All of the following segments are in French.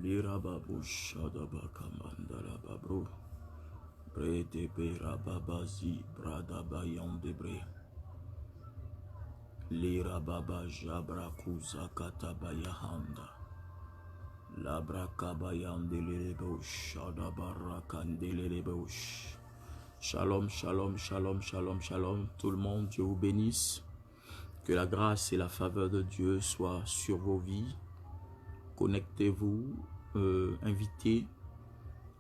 Lira babu shadabaka mandala babro. Bre de bera babazi brada bayan de bre. Lira baba jabra kuza katabaya handa. Labra kabayan delelebosh shadabara kandelelebosh. Shalom, shalom, shalom, shalom, shalom. Tout le monde, Dieu vous bénisse. Que la grâce et la faveur de Dieu soient sur vos vies. Connectez-vous, invitez,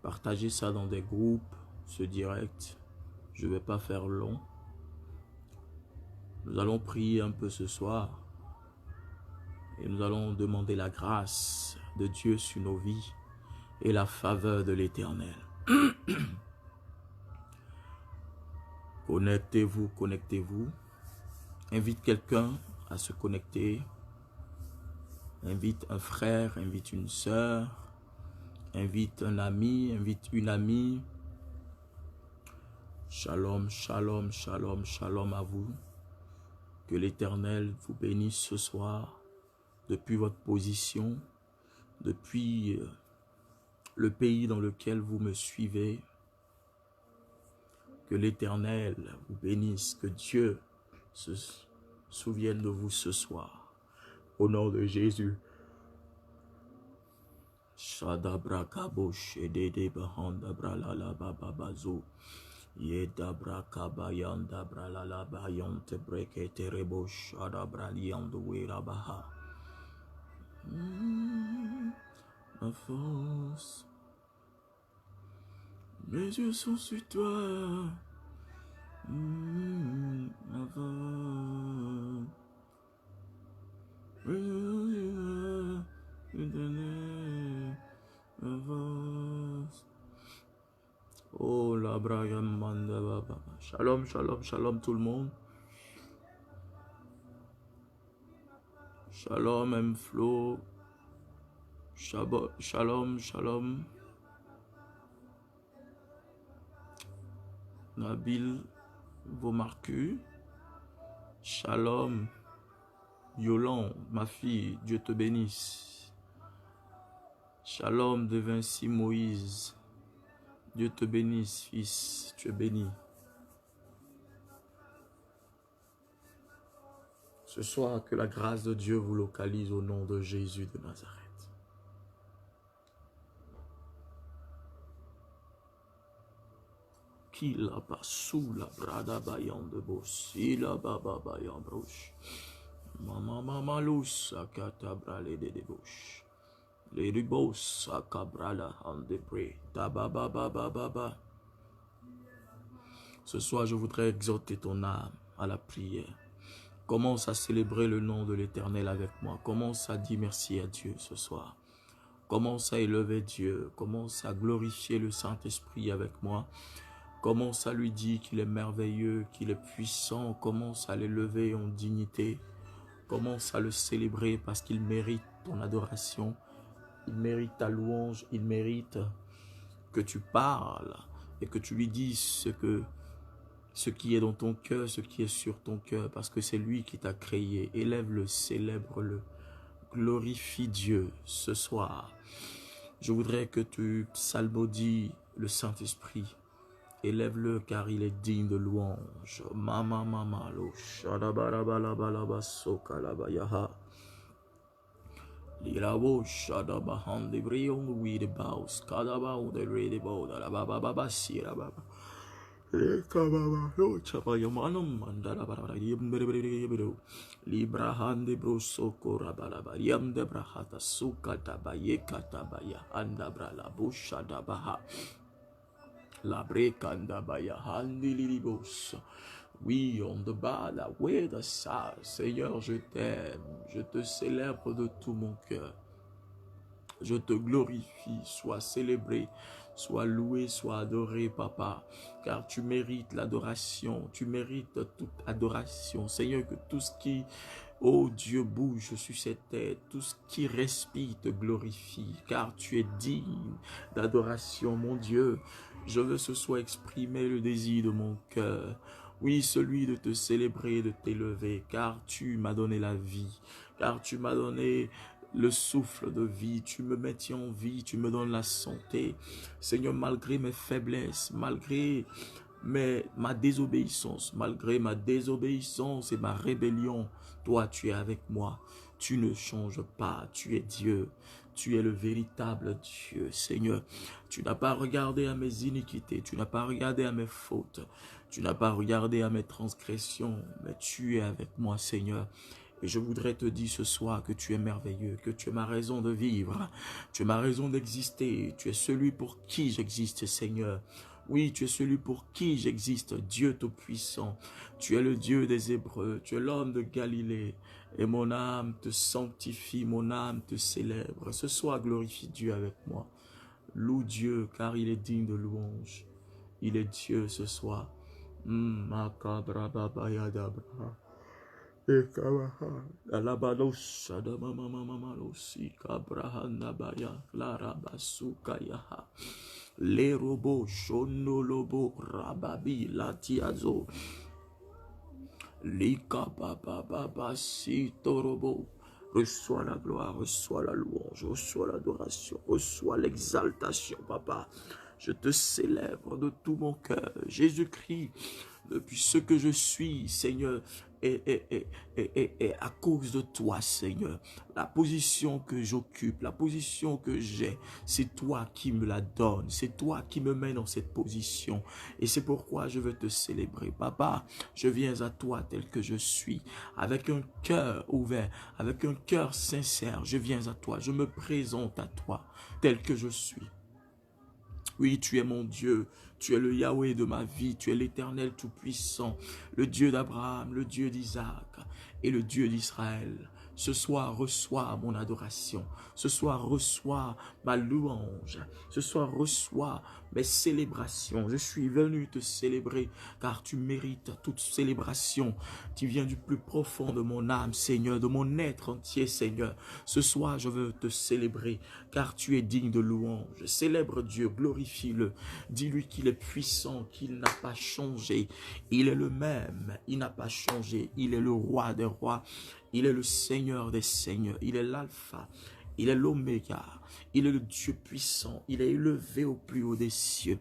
partagez ça dans des groupes, ce direct. Je ne vais pas faire long. Nous allons prier un peu ce soir. Et nous allons demander la grâce de Dieu sur nos vies et la faveur de l'Éternel. Connectez-vous, connectez-vous. Invite quelqu'un à se connecter. Invite un frère, invite une sœur. Invite un ami, invite une amie. Shalom, shalom, shalom, shalom à vous. Que l'Éternel vous bénisse ce soir. Depuis votre position. Depuis le pays dans lequel vous me suivez. Que l'Éternel vous bénisse, que Dieu se souvienne de vous ce soir. Au nom de Jésus. Shadabra kabosh edede bahanda bralala bababazo. Yedabra kabayanda bralala bayante breke terebo shadabra liandu wirabaha. Ma force. Mes yeux sont sur toi. Ma force. Oh la braga manda baba. Shalom, shalom, shalom tout le monde. Shalom M Flo. Shalom, shalom. Nabil Vomarcu. Shalom. Yolande, ma fille, Dieu te bénisse. Shalom de Vinci Moïse. Dieu te bénisse, fils, tu es béni. Ce soir, que la grâce de Dieu vous localise au nom de Jésus de Nazareth. Qui là-bas sous la brada bayan de boss, il a baba bayan broche. Mama lous à catabra les de bouche. Les ribos à cabrala en débré. Tababa baba baba. Ce soir, je voudrais exhorter ton âme à la prière. Commence à célébrer le nom de l'Éternel avec moi. Commence à dire merci à Dieu ce soir. Commence à élever Dieu. Commence à glorifier le Saint-Esprit avec moi. Commence à lui dire qu'il est merveilleux, qu'il est puissant. Commence à l'élever en dignité. Commence à le célébrer parce qu'il mérite ton adoration. Il mérite ta louange. Il mérite que tu parles et que tu lui dises ce qui est dans ton cœur, ce qui est sur ton cœur, parce que c'est lui qui t'a créé. Élève-le, célèbre-le, glorifie Dieu ce soir. Je voudrais que tu psalmodies le Saint-Esprit. Élève-le car il est digne de louange. Mama mama lo shadabarabalaba sokalabayaha. Lirabo shadabahandi brion with the bows. Kadabao the ready bow. Baba sira baba. Librahande broso korabalaba yam de brahata sukata bayekata baya anda brala busha dabaha la brekanda baya handi liribos. Oui, on the bas way de ça. Seigneur, je t'aime, je te célèbre de tout mon cœur. Je te glorifie, sois célébré, sois loué, sois adoré, Papa, car tu mérites l'adoration, tu mérites toute adoration. Seigneur, que tout ce qui, oh Dieu, bouge sur cette terre, tout ce qui respire te glorifie, car tu es digne d'adoration, mon Dieu. Je veux ce soir exprimer le désir de mon cœur. Oui, celui de te célébrer, de t'élever, car tu m'as donné la vie, car tu m'as donné le souffle de vie, tu me maintiens en vie, tu me donnes la santé. Seigneur, malgré mes faiblesses, malgré ma désobéissance, et ma rébellion, toi tu es avec moi, tu ne changes pas, tu es Dieu, tu es le véritable Dieu. Seigneur, tu n'as pas regardé à mes iniquités, tu n'as pas regardé à mes fautes, tu n'as pas regardé à mes transgressions, mais tu es avec moi, Seigneur. Et je voudrais te dire ce soir que tu es merveilleux, que tu es ma raison de vivre, tu es ma raison d'exister, tu es celui pour qui j'existe, Seigneur. Oui, tu es celui pour qui j'existe, Dieu Tout-Puissant. Tu es le Dieu des Hébreux, tu es l'homme de Galilée. Et mon âme te sanctifie, mon âme te célèbre. Ce soir, glorifie Dieu avec moi. Loue Dieu, car il est digne de louange. Il est Dieu ce soir. Makabra babaya dabra. Alabalos adamamamamalosi kabrahana baya larabasukayaha le robo shonolobo rababi latiazo lika baba sitorobo. Reçois la gloire, reçois la louange, reçois l'adoration, reçois l'exaltation, Papa. Je te célèbre de tout mon cœur, Jésus-Christ, depuis ce que je suis, Seigneur, et à cause de toi, Seigneur. La position que j'occupe, la position que j'ai, c'est toi qui me la donnes, c'est toi qui me mets dans cette position. Et c'est pourquoi je veux te célébrer. Papa, je viens à toi tel que je suis, avec un cœur ouvert, avec un cœur sincère. Je viens à toi, je me présente à toi tel que je suis. Oui, tu es mon Dieu, tu es le Yahweh de ma vie, tu es l'Éternel Tout-Puissant, le Dieu d'Abraham, le Dieu d'Isaac et le Dieu d'Israël. Ce soir, reçois mon adoration. Ce soir, reçois ma louange. Ce soir, reçois mes célébrations. Je suis venu te célébrer car tu mérites toute célébration. Tu viens du plus profond de mon âme, Seigneur, de mon être entier, Seigneur. Ce soir, je veux te célébrer car tu es digne de louange. Célèbre Dieu, glorifie-le. Dis-lui qu'il est puissant, qu'il n'a pas changé. Il est le même, il n'a pas changé. Il est le roi des rois. Il est le Seigneur des seigneurs. Il est l'alpha. Il est l'oméga. Il est le Dieu puissant. Il est élevé au plus haut des cieux.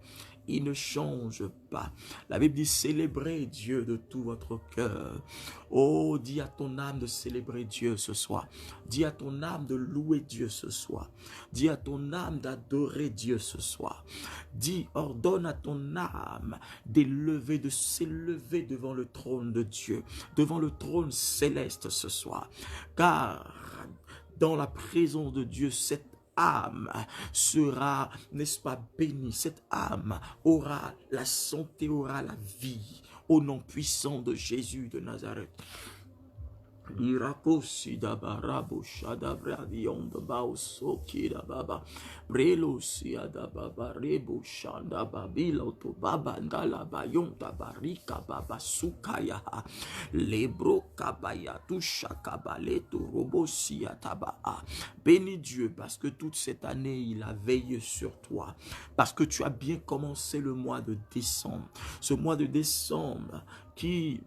Il ne change pas. La Bible dit célébrez Dieu de tout votre cœur. Oh, dis à ton âme de célébrer Dieu ce soir. Dis à ton âme de louer Dieu ce soir. Dis à ton âme d'adorer Dieu ce soir. Dis, ordonne à ton âme d'élever, de s'élever devant le trône de Dieu, devant le trône céleste ce soir. Car dans la présence de Dieu, cette âme sera, n'est-ce pas, bénie. Cette âme aura la santé, aura la vie, au nom puissant de Jésus de Nazareth. Irakosi dabarabo shadabradion de baosoki dababa brelosi adababa rebo shanda babilo to baba ndala bayon tabarika baba sukaya lebro kabaya tusha kabaleto robosi ataba. Bénis Dieu parce que toute cette année il a veillé sur toi, parce que tu as bien commencé le mois de décembre, ce mois de décembre qui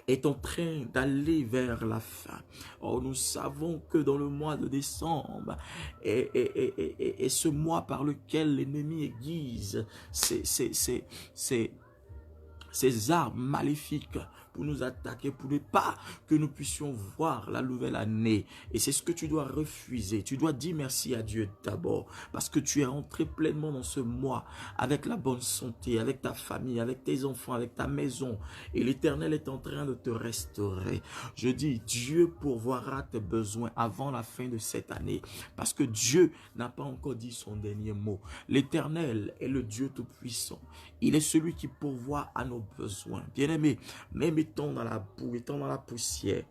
est en train d'aller vers la fin. Or, nous savons que dans le mois de décembre est ce mois par lequel l'ennemi aiguise ces armes maléfiques pour nous attaquer, pour ne pas que nous puissions voir la nouvelle année. Et c'est ce que tu dois refuser. Tu dois dire merci à Dieu d'abord, parce que tu es rentré pleinement dans ce mois avec la bonne santé, avec ta famille, avec tes enfants, avec ta maison. Et l'Éternel est en train de te restaurer. Je dis, Dieu pourvoira tes besoins avant la fin de cette année, parce que Dieu n'a pas encore dit son dernier mot. L'Éternel est le Dieu tout-puissant. Il est celui qui pourvoit à nos besoins. Bien-aimé, même étant dans la boue, étant dans la poussière,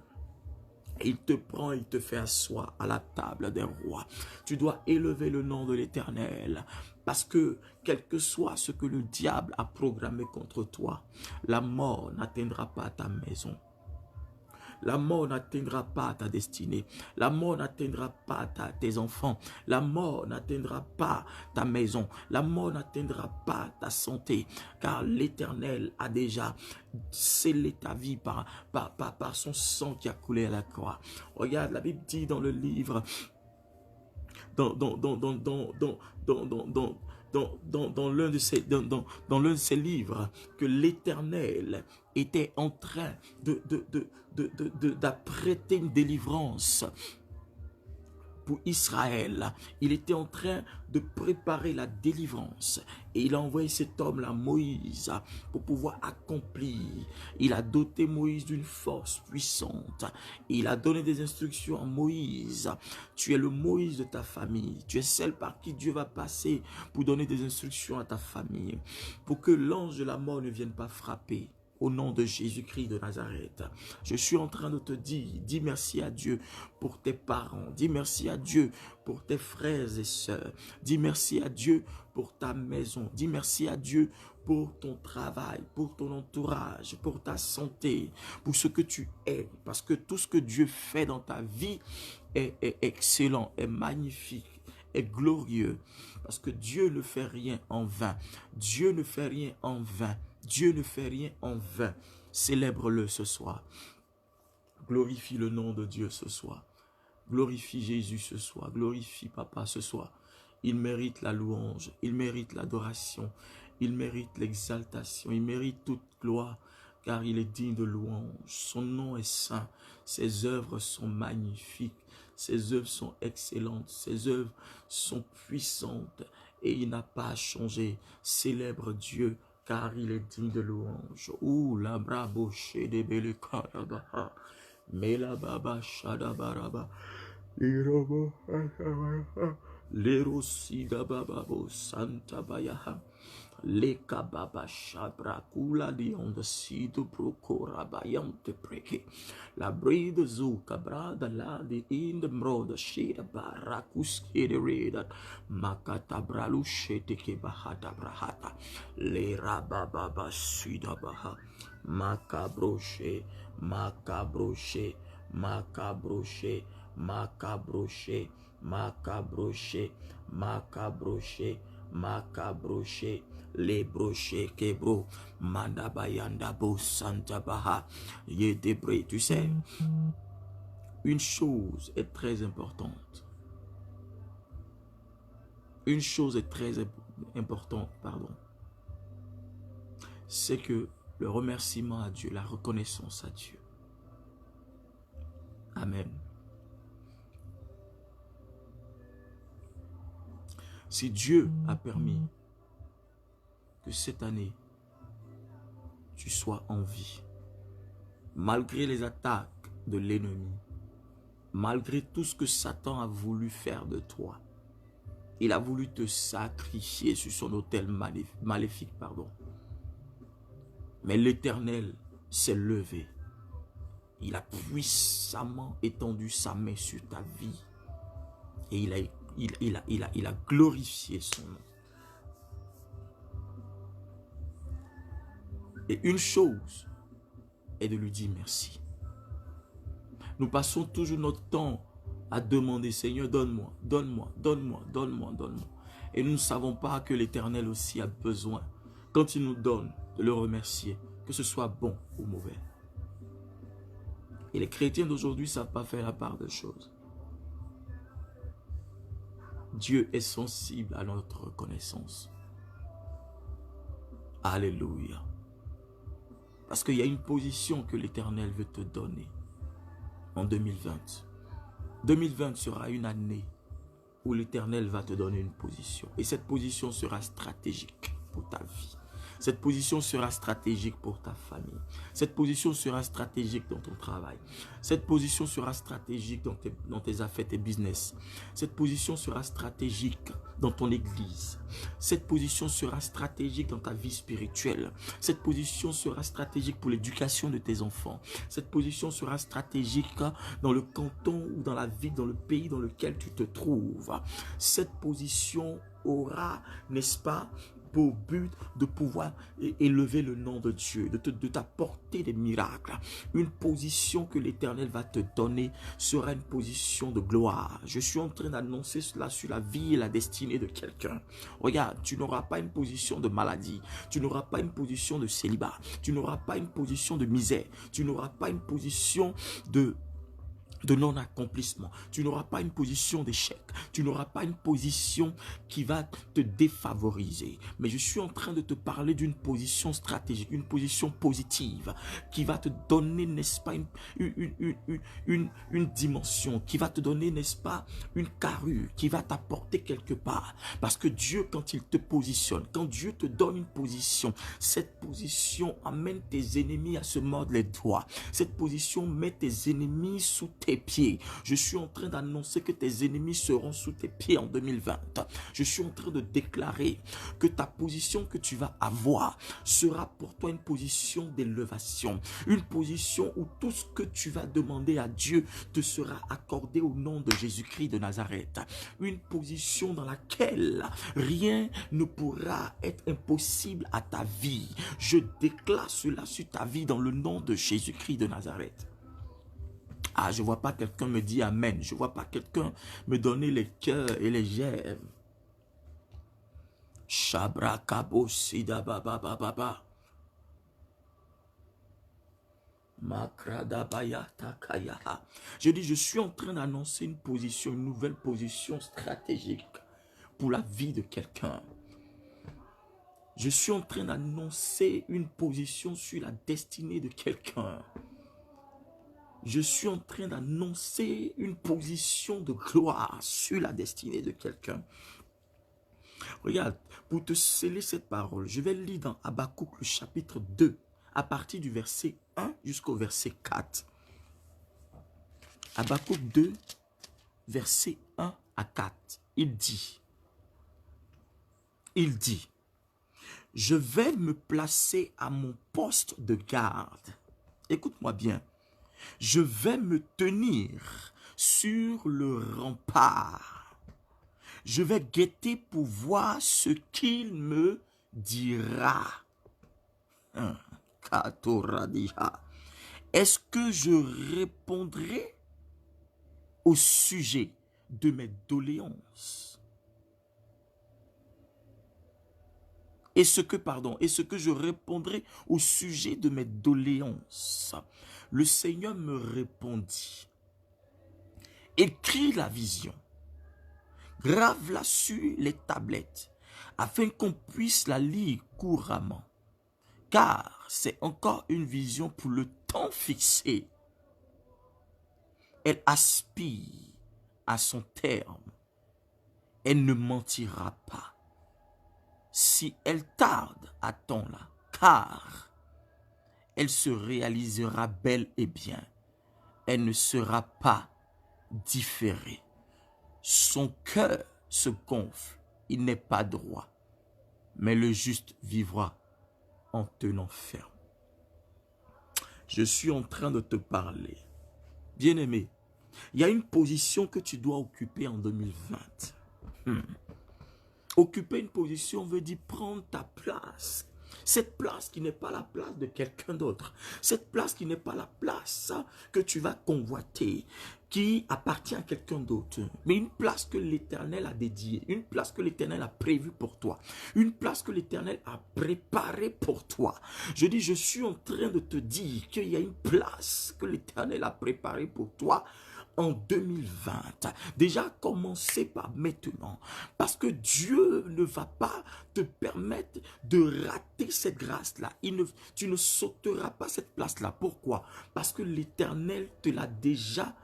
il te prend, il te fait asseoir à la table des rois. Tu dois élever le nom de l'Éternel, parce que quel que soit ce que le diable a programmé contre toi, la mort n'atteindra pas ta maison. La mort n'atteindra pas ta destinée. La mort n'atteindra pas tes enfants. La mort n'atteindra pas ta maison. La mort n'atteindra pas ta santé. Car l'Éternel a déjà scellé ta vie par son sang qui a coulé à la croix. Regarde, la Bible dit dans le livre, dans l'un de ces livres, que l'Éternel était en train d'apprêter une délivrance pour Israël. Il était en train de préparer la délivrance. Et il a envoyé cet homme-là, Moïse, pour pouvoir accomplir. Il a doté Moïse d'une force puissante. Il a donné des instructions à Moïse. Tu es le Moïse de ta famille. Tu es celle par qui Dieu va passer pour donner des instructions à ta famille. Pour que l'ange de la mort ne vienne pas frapper. Au nom de Jésus-Christ de Nazareth, je suis en train de te dire, dis merci à Dieu pour tes parents, dis merci à Dieu pour tes frères et sœurs, dis merci à Dieu pour ta maison, dis merci à Dieu pour ton travail, pour ton entourage, pour ta santé, pour ce que tu es, parce que tout ce que Dieu fait dans ta vie est excellent, est magnifique, est glorieux, parce que Dieu ne fait rien en vain, Dieu ne fait rien en vain. Dieu ne fait rien en vain. Célèbre-le ce soir. Glorifie le nom de Dieu ce soir. Glorifie Jésus ce soir. Glorifie Papa ce soir. Il mérite la louange. Il mérite l'adoration. Il mérite l'exaltation. Il mérite toute gloire, car il est digne de louange. Son nom est saint. Ses œuvres sont magnifiques. Ses œuvres sont excellentes. Ses œuvres sont puissantes. Et il n'a pas changé. Célèbre Dieu, car il est digne de louange. Ouh, la brabo de belekarabaha. Mela baba shadabaraba. Lerosida bababo santa bayaha. Leka baba shabra kula di on the seed procora bayante preke. La bride zuka brada la di in the broda shida barakus kede reda. Makata bralushe teke bahata brahata. Lera baba sida baha. Makabroche, makabroche, makabroche, makabroche, makabroche, makabroche, makabroche, le broche kebro, mandabayanda bo santa baha, yedebre. Tu sais, une chose est très importante. Une chose est très importante, pardon. c'est que le remerciement à Dieu, la reconnaissance à Dieu. Amen. Si Dieu a permis que cette année, tu sois en vie, malgré les attaques de l'ennemi, malgré tout ce que Satan a voulu faire de toi, il a voulu te sacrifier sur son autel maléfique, pardon. Mais l'Éternel s'est levé. Il a puissamment étendu sa main sur ta vie. Et il a glorifié son nom. Et une chose est de lui dire merci. Nous passons toujours notre temps à demander, Seigneur, donne-moi, donne-moi, donne-moi, donne-moi, donne-moi. Et nous ne savons pas que l'Éternel aussi a besoin, quand il nous donne, de le remercier, que ce soit bon ou mauvais. Et les chrétiens d'aujourd'hui ne savent pas faire la part des choses. Dieu est sensible à notre reconnaissance. Alléluia. Parce qu'il y a une position que l'Éternel veut te donner en 2020. 2020 sera une année où l'Éternel va te donner une position. Et cette position sera stratégique pour ta vie. Cette position sera stratégique pour ta famille. Cette position sera stratégique dans ton travail. Cette position sera stratégique dans tes affaires, tes business. Cette position sera stratégique dans ton église. Cette position sera stratégique dans ta vie spirituelle. Cette position sera stratégique pour l'éducation de tes enfants. Cette position sera stratégique dans le canton ou dans la ville, dans le pays dans lequel tu te trouves. Cette position aura, n'est-ce pas, pour but de pouvoir élever le nom de Dieu, de t'apporter des miracles. Une position que l'Éternel va te donner sera une position de gloire. Je suis en train d'annoncer cela sur la vie et la destinée de quelqu'un. Regarde, tu n'auras pas une position de maladie, tu n'auras pas une position de célibat, tu n'auras pas une position de misère, tu n'auras pas une position de non-accomplissement. Tu n'auras pas une position d'échec. Tu n'auras pas une position qui va te défavoriser. Mais je suis en train de te parler d'une position stratégique, une position positive qui va te donner, n'est-ce pas, une dimension, qui va te donner, n'est-ce pas, une carrure, qui va t'apporter quelque part. Parce que Dieu, quand il te positionne, quand Dieu te donne une position, cette position amène tes ennemis à se mordre les doigts. Cette position met tes ennemis sous tes pieds. Je suis en train d'annoncer que tes ennemis seront sous tes pieds en 2020. Je suis en train de déclarer que ta position que tu vas avoir sera pour toi une position d'élévation, une position où tout ce que tu vas demander à Dieu te sera accordé au nom de Jésus-Christ de Nazareth. Une position dans laquelle rien ne pourra être impossible à ta vie. Je déclare cela sur ta vie dans le nom de Jésus-Christ de Nazareth. Ah, je ne vois pas quelqu'un me dire Amen. Je ne vois pas quelqu'un me donner les cœurs et les j'aime. Shabrakabo sida baba baba. Makradabaya takaya. Je dis, je suis en train d'annoncer une position, une nouvelle position stratégique pour la vie de quelqu'un. Je suis en train d'annoncer une position sur la destinée de quelqu'un. Je suis en train d'annoncer une position de gloire sur la destinée de quelqu'un. Regarde, pour te sceller cette parole, je vais lire dans Habakkuk le chapitre 2, à partir du verset 1 jusqu'au verset 4. Habakkuk 2, verset 1 à 4. Il dit, je vais me placer à mon poste de garde. Écoute-moi bien. Je vais me tenir sur le rempart. Je vais guetter pour voir ce qu'il me dira. Est-ce que je répondrai au sujet de mes doléances? Est-ce que je répondrai au sujet de mes doléances? Le Seigneur me répondit, écris la vision, grave-la sur les tablettes, afin qu'on puisse la lire couramment. car c'est encore une vision pour le temps fixé. Elle aspire à son terme. Elle ne mentira pas. Si elle tarde, attends-la, car elle se réalisera bel et bien. Elle ne sera pas différée. Son cœur se gonfle, il n'est pas droit, mais le juste vivra en tenant ferme. Je suis en train de te parler. Bien-aimé, il y a une position que tu dois occuper en 2020. Occuper une position veut dire prendre ta place. Cette place qui n'est pas la place de quelqu'un d'autre. Cette place qui n'est pas la place que tu vas convoiter, qui appartient à quelqu'un d'autre. Mais une place que l'Éternel a dédiée, une place que l'Éternel a prévue pour toi, une place que l'Éternel a préparée pour toi. Je dis, je suis en train de te dire qu'il y a une place que l'Éternel a préparée pour toi en 2020. Déjà, commencez par maintenant. Parce que Dieu ne va pas te permettre de rater cette grâce-là. Tu ne sauteras pas cette place-là. Pourquoi? Parce que l'Éternel te l'a déjà...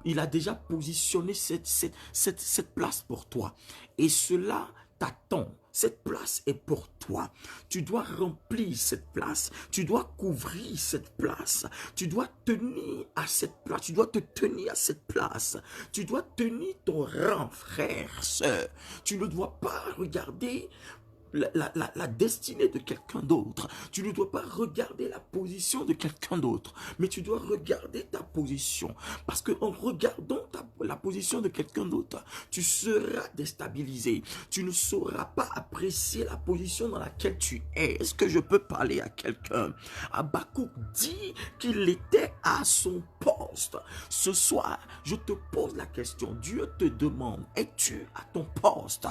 Il a déjà positionné cette place pour toi. Et cela t'attend. Cette place est pour toi. Tu dois remplir cette place. Tu dois couvrir cette place. Tu dois tenir à cette place. Tu dois te tenir à cette place. Tu dois tenir ton rang, frère, sœur. Tu ne dois pas regarder la destinée de quelqu'un d'autre. Tu ne dois pas regarder la position de quelqu'un d'autre, mais tu dois regarder ta position. Parce qu'en regardant la position de quelqu'un d'autre, tu seras déstabilisé. Tu ne sauras pas apprécier la position dans laquelle tu es. Est-ce que je peux parler à quelqu'un? Habakkuk dit qu'il était à son poste. Ce soir, je te pose la question. Dieu te demande, es-tu à ton poste?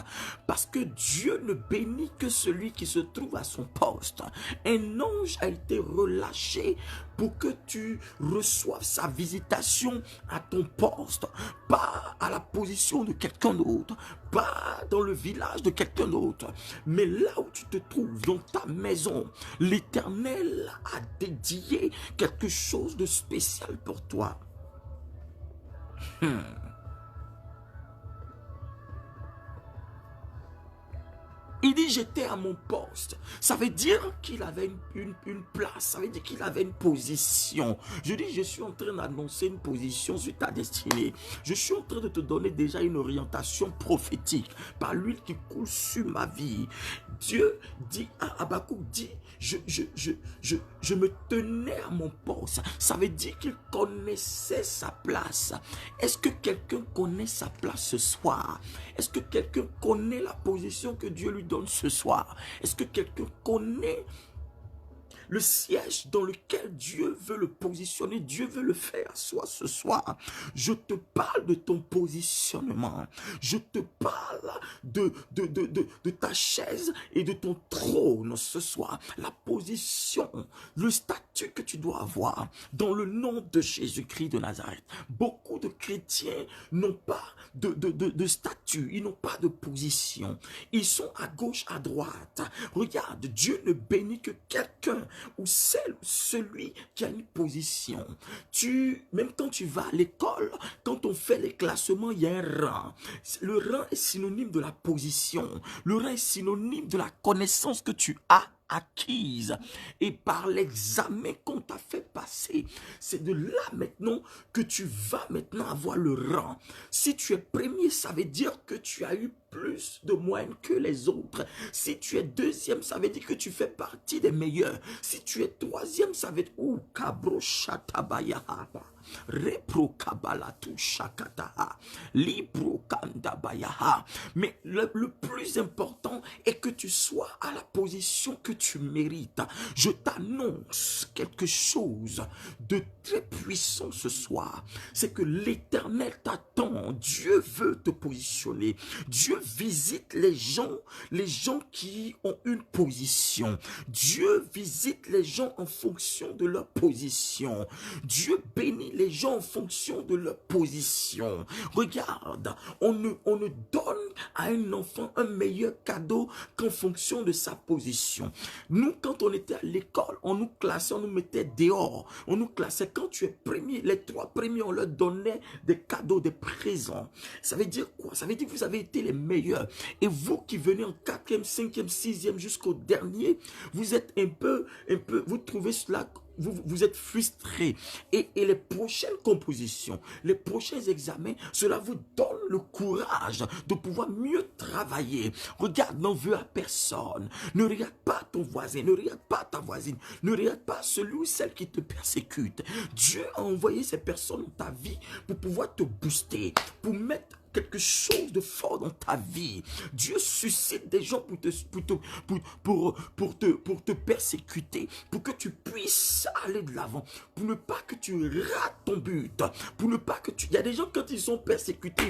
Parce que Dieu ne bénit que celui qui se trouve à son poste. Un ange a été relâché pour que tu reçoives sa visitation à ton poste, pas à la position de quelqu'un d'autre, pas dans le village de quelqu'un d'autre, mais là où tu te trouves, dans ta maison. L'Éternel a dédié quelque chose de spécial pour toi. Il dit, j'étais à mon poste. Ça veut dire qu'il avait une place. Ça veut dire qu'il avait une position. Je dis, je suis en train d'annoncer une position sur ta destinée. Je suis en train de te donner déjà une orientation prophétique par l'huile qui coule sur ma vie. Dieu dit, Habakkuk dit, je me tenais à mon poste. Ça veut dire qu'il connaissait sa place. Est-ce que quelqu'un connaît sa place ce soir? Est-ce que quelqu'un connaît la position que Dieu lui donne ce soir? Est-ce que quelqu'un connaît le siège dans lequel Dieu veut le positionner? Dieu veut le faire soit ce soir. Je te parle de ton positionnement. Je te parle de ta chaise et de ton trône ce soir. La position, le statut que tu dois avoir dans le nom de Jésus-Christ de Nazareth. Beaucoup de chrétiens n'ont pas de statut, ils n'ont pas de position. Ils sont à gauche, à droite. Regarde, Dieu ne bénit que quelqu'un ou celle ou celui qui a une position. Même quand tu vas à l'école, quand on fait les classements, il y a un rang. Le rang est synonyme de la position. Le rang est synonyme de la connaissance que tu as acquise et par l'examen qu'on t'a fait passer. C'est de là maintenant que tu vas maintenant avoir le rang. Si tu es premier, ça veut dire que tu as eu plus de moyenne que les autres. Si tu es deuxième, ça veut dire que tu fais partie des meilleurs. Si tu es troisième, ça veut dire kabro shatabayaha, repro kabalatu shakataha, libro kandabayaha. Mais le plus important est que tu sois à la position que tu mérites. Je t'annonce quelque chose de très puissant ce soir. C'est que l'Éternel t'attend. Dieu veut te positionner. Dieu Dieu visite les gens qui ont une position. Dieu visite les gens en fonction de leur position. Dieu bénit les gens en fonction de leur position. Regarde, on ne donne à un enfant un meilleur cadeau qu'en fonction de sa position. Nous, quand on était à l'école, on nous classait, on nous mettait dehors. On nous classait. Quand tu es premier, les 3 premiers, on leur donnait des cadeaux, des présents. Ça veut dire quoi? Ça veut dire que vous avez été les meilleurs. Et vous qui venez en 4e, 5e, 6e jusqu'au dernier, vous êtes un peu, vous trouvez cela, vous êtes frustré. Et les prochaines compositions, les prochains examens, cela vous donne le courage de pouvoir mieux travailler. Regarde, n'en veux à personne. Ne regarde pas ton voisin, ne regarde pas ta voisine, ne regarde pas celui ou celle qui te persécute. Dieu a envoyé ces personnes dans ta vie pour pouvoir te booster, pour mettre quelque chose de fort dans ta vie. Dieu suscite des gens pour te persécuter, pour que tu puisses aller de l'avant, pour ne pas que tu rates ton but, pour ne pas que tu... Il y a des gens, quand ils sont persécutés,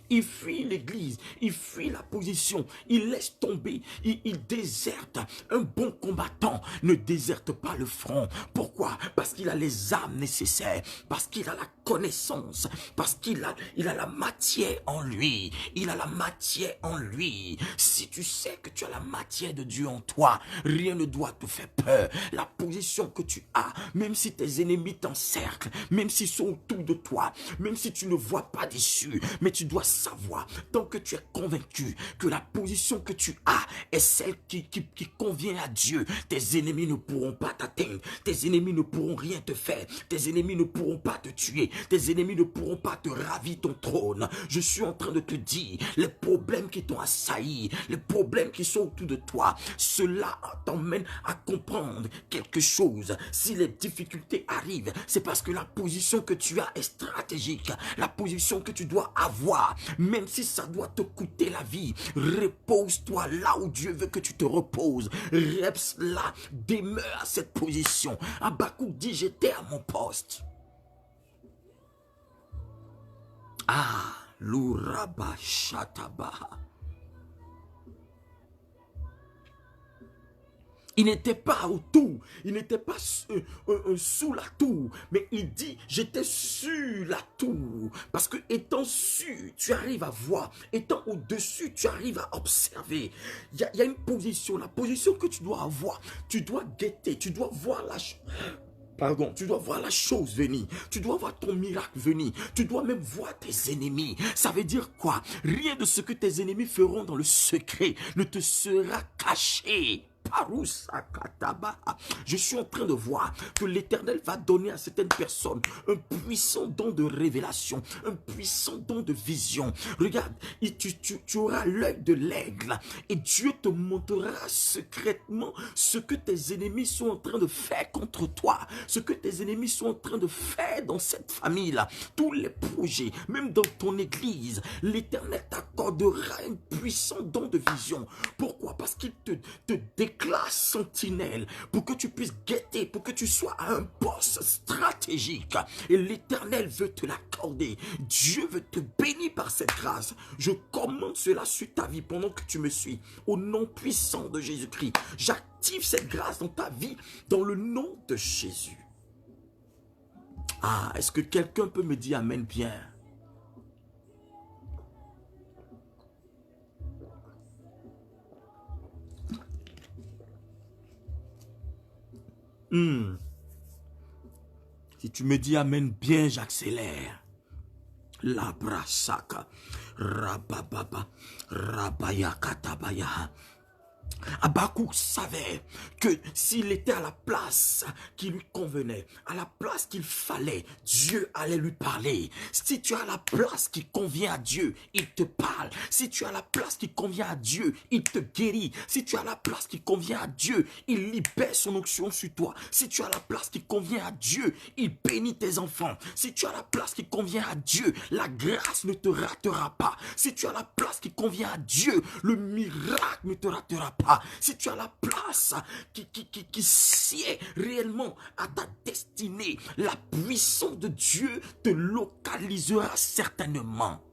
ils fuient l'église, ils fuient la position, ils laissent tomber, ils désertent. Un bon combattant ne déserte pas le front. Pourquoi? Parce qu'il a les armes nécessaires, parce qu'il a la connaissance, parce qu'il a la matière en lui. Il a la matière en lui. Si tu sais que tu as la matière de Dieu en toi, rien ne doit te faire peur. La position que tu as, même si tes ennemis t'encerclent, même s'ils sont autour de toi, même si tu ne vois pas d'issue, mais tu dois savoir, tant que tu es convaincu que la position que tu as est celle qui convient à Dieu, tes ennemis ne pourront pas t'atteindre, tes ennemis ne pourront rien te faire, tes ennemis ne pourront pas te tuer, tes ennemis ne pourront pas te ravir ton trône. Je suis en train de te dire, les problèmes qui t'ont assailli, les problèmes qui sont autour de toi, cela t'emmène à comprendre quelque chose. Si les difficultés arrivent, c'est parce que la position que tu as est stratégique. La position que tu dois avoir, même si ça doit te coûter la vie, repose-toi là où Dieu veut que tu te reposes. Reste là, demeure à cette position. Habakkuk dit, j'étais à mon poste. Ah, l'uraba shataba. Il n'était pas autour, il n'était pas sous la tour, mais il dit, j'étais sur la tour. Parce que étant sur, tu arrives à voir, étant au-dessus, tu arrives à observer. Il y a une position, la position que tu dois avoir, tu dois guetter, tu dois voir la chose. Pardon, tu dois voir la chose venir, tu dois voir ton miracle venir, tu dois même voir tes ennemis. Ça veut dire quoi? Rien de ce que tes ennemis feront dans le secret ne te sera caché. Je suis en train de voir que l'Éternel va donner à certaines personnes un puissant don de révélation, un puissant don de vision. Regarde, tu auras l'œil de l'aigle et Dieu te montrera secrètement ce que tes ennemis sont en train de faire contre toi, ce que tes ennemis sont en train de faire dans cette famille-là, tous les projets, même dans ton église. L'Éternel t'accordera un puissant don de vision. Pourquoi? Parce qu'il te déclare sentinelle pour que tu puisses guetter, pour que tu sois à un poste stratégique. Et l'Éternel veut te l'accorder. Dieu veut te bénir par cette grâce. Je commande cela sur ta vie pendant que tu me suis. Au nom puissant de Jésus-Christ, j'active cette grâce dans ta vie dans le nom de Jésus. Ah, est-ce que quelqu'un peut me dire amen bien? Si tu me dis amen bien, j'accélère. La brasaka, rabababa, rabayakatabaya. Habakkuk savait que s'il était à la place qui lui convenait, à la place qu'il fallait, Dieu allait lui parler. Si tu as la place qui convient à Dieu, il te parle. Si tu as la place qui convient à Dieu, il te guérit. Si tu as la place qui convient à Dieu, il libère son onction sur toi. Si tu as la place qui convient à Dieu, il bénit tes enfants. Si tu as la place qui convient à Dieu, la grâce ne te ratera pas. Si tu as la place qui convient à Dieu, le miracle ne te ratera pas. Si tu as la place qui sied réellement à ta destinée, la puissance de Dieu te localisera certainement.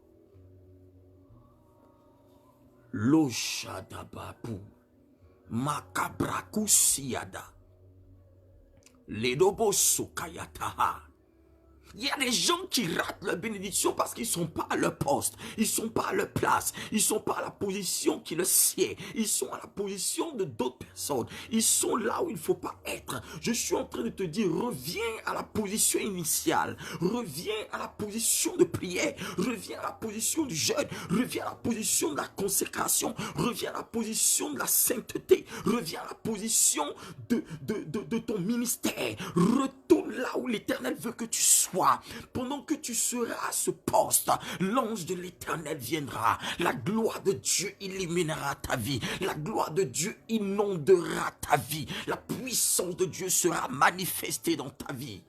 Loshadabapu. Makabrakusiada. Ledobo sukayataha. Il y a des gens qui ratent leur bénédiction parce qu'ils ne sont pas à leur poste, ils ne sont pas à leur place, ils ne sont pas à la position qui le sied, ils sont à la position de d'autres personnes, ils sont là où il ne faut pas être. Je suis en train de te dire, reviens à la position initiale, reviens à la position de prière, reviens à la position du jeûne, reviens à la position de la consécration, reviens à la position de la sainteté, reviens à la position de ton ministère, retourne là où l'Éternel veut que tu sois. Pendant que tu seras à ce poste, l'ange de l'Éternel viendra. La gloire de Dieu illuminera ta vie. La gloire de Dieu inondera ta vie. La puissance de Dieu sera manifestée dans ta vie.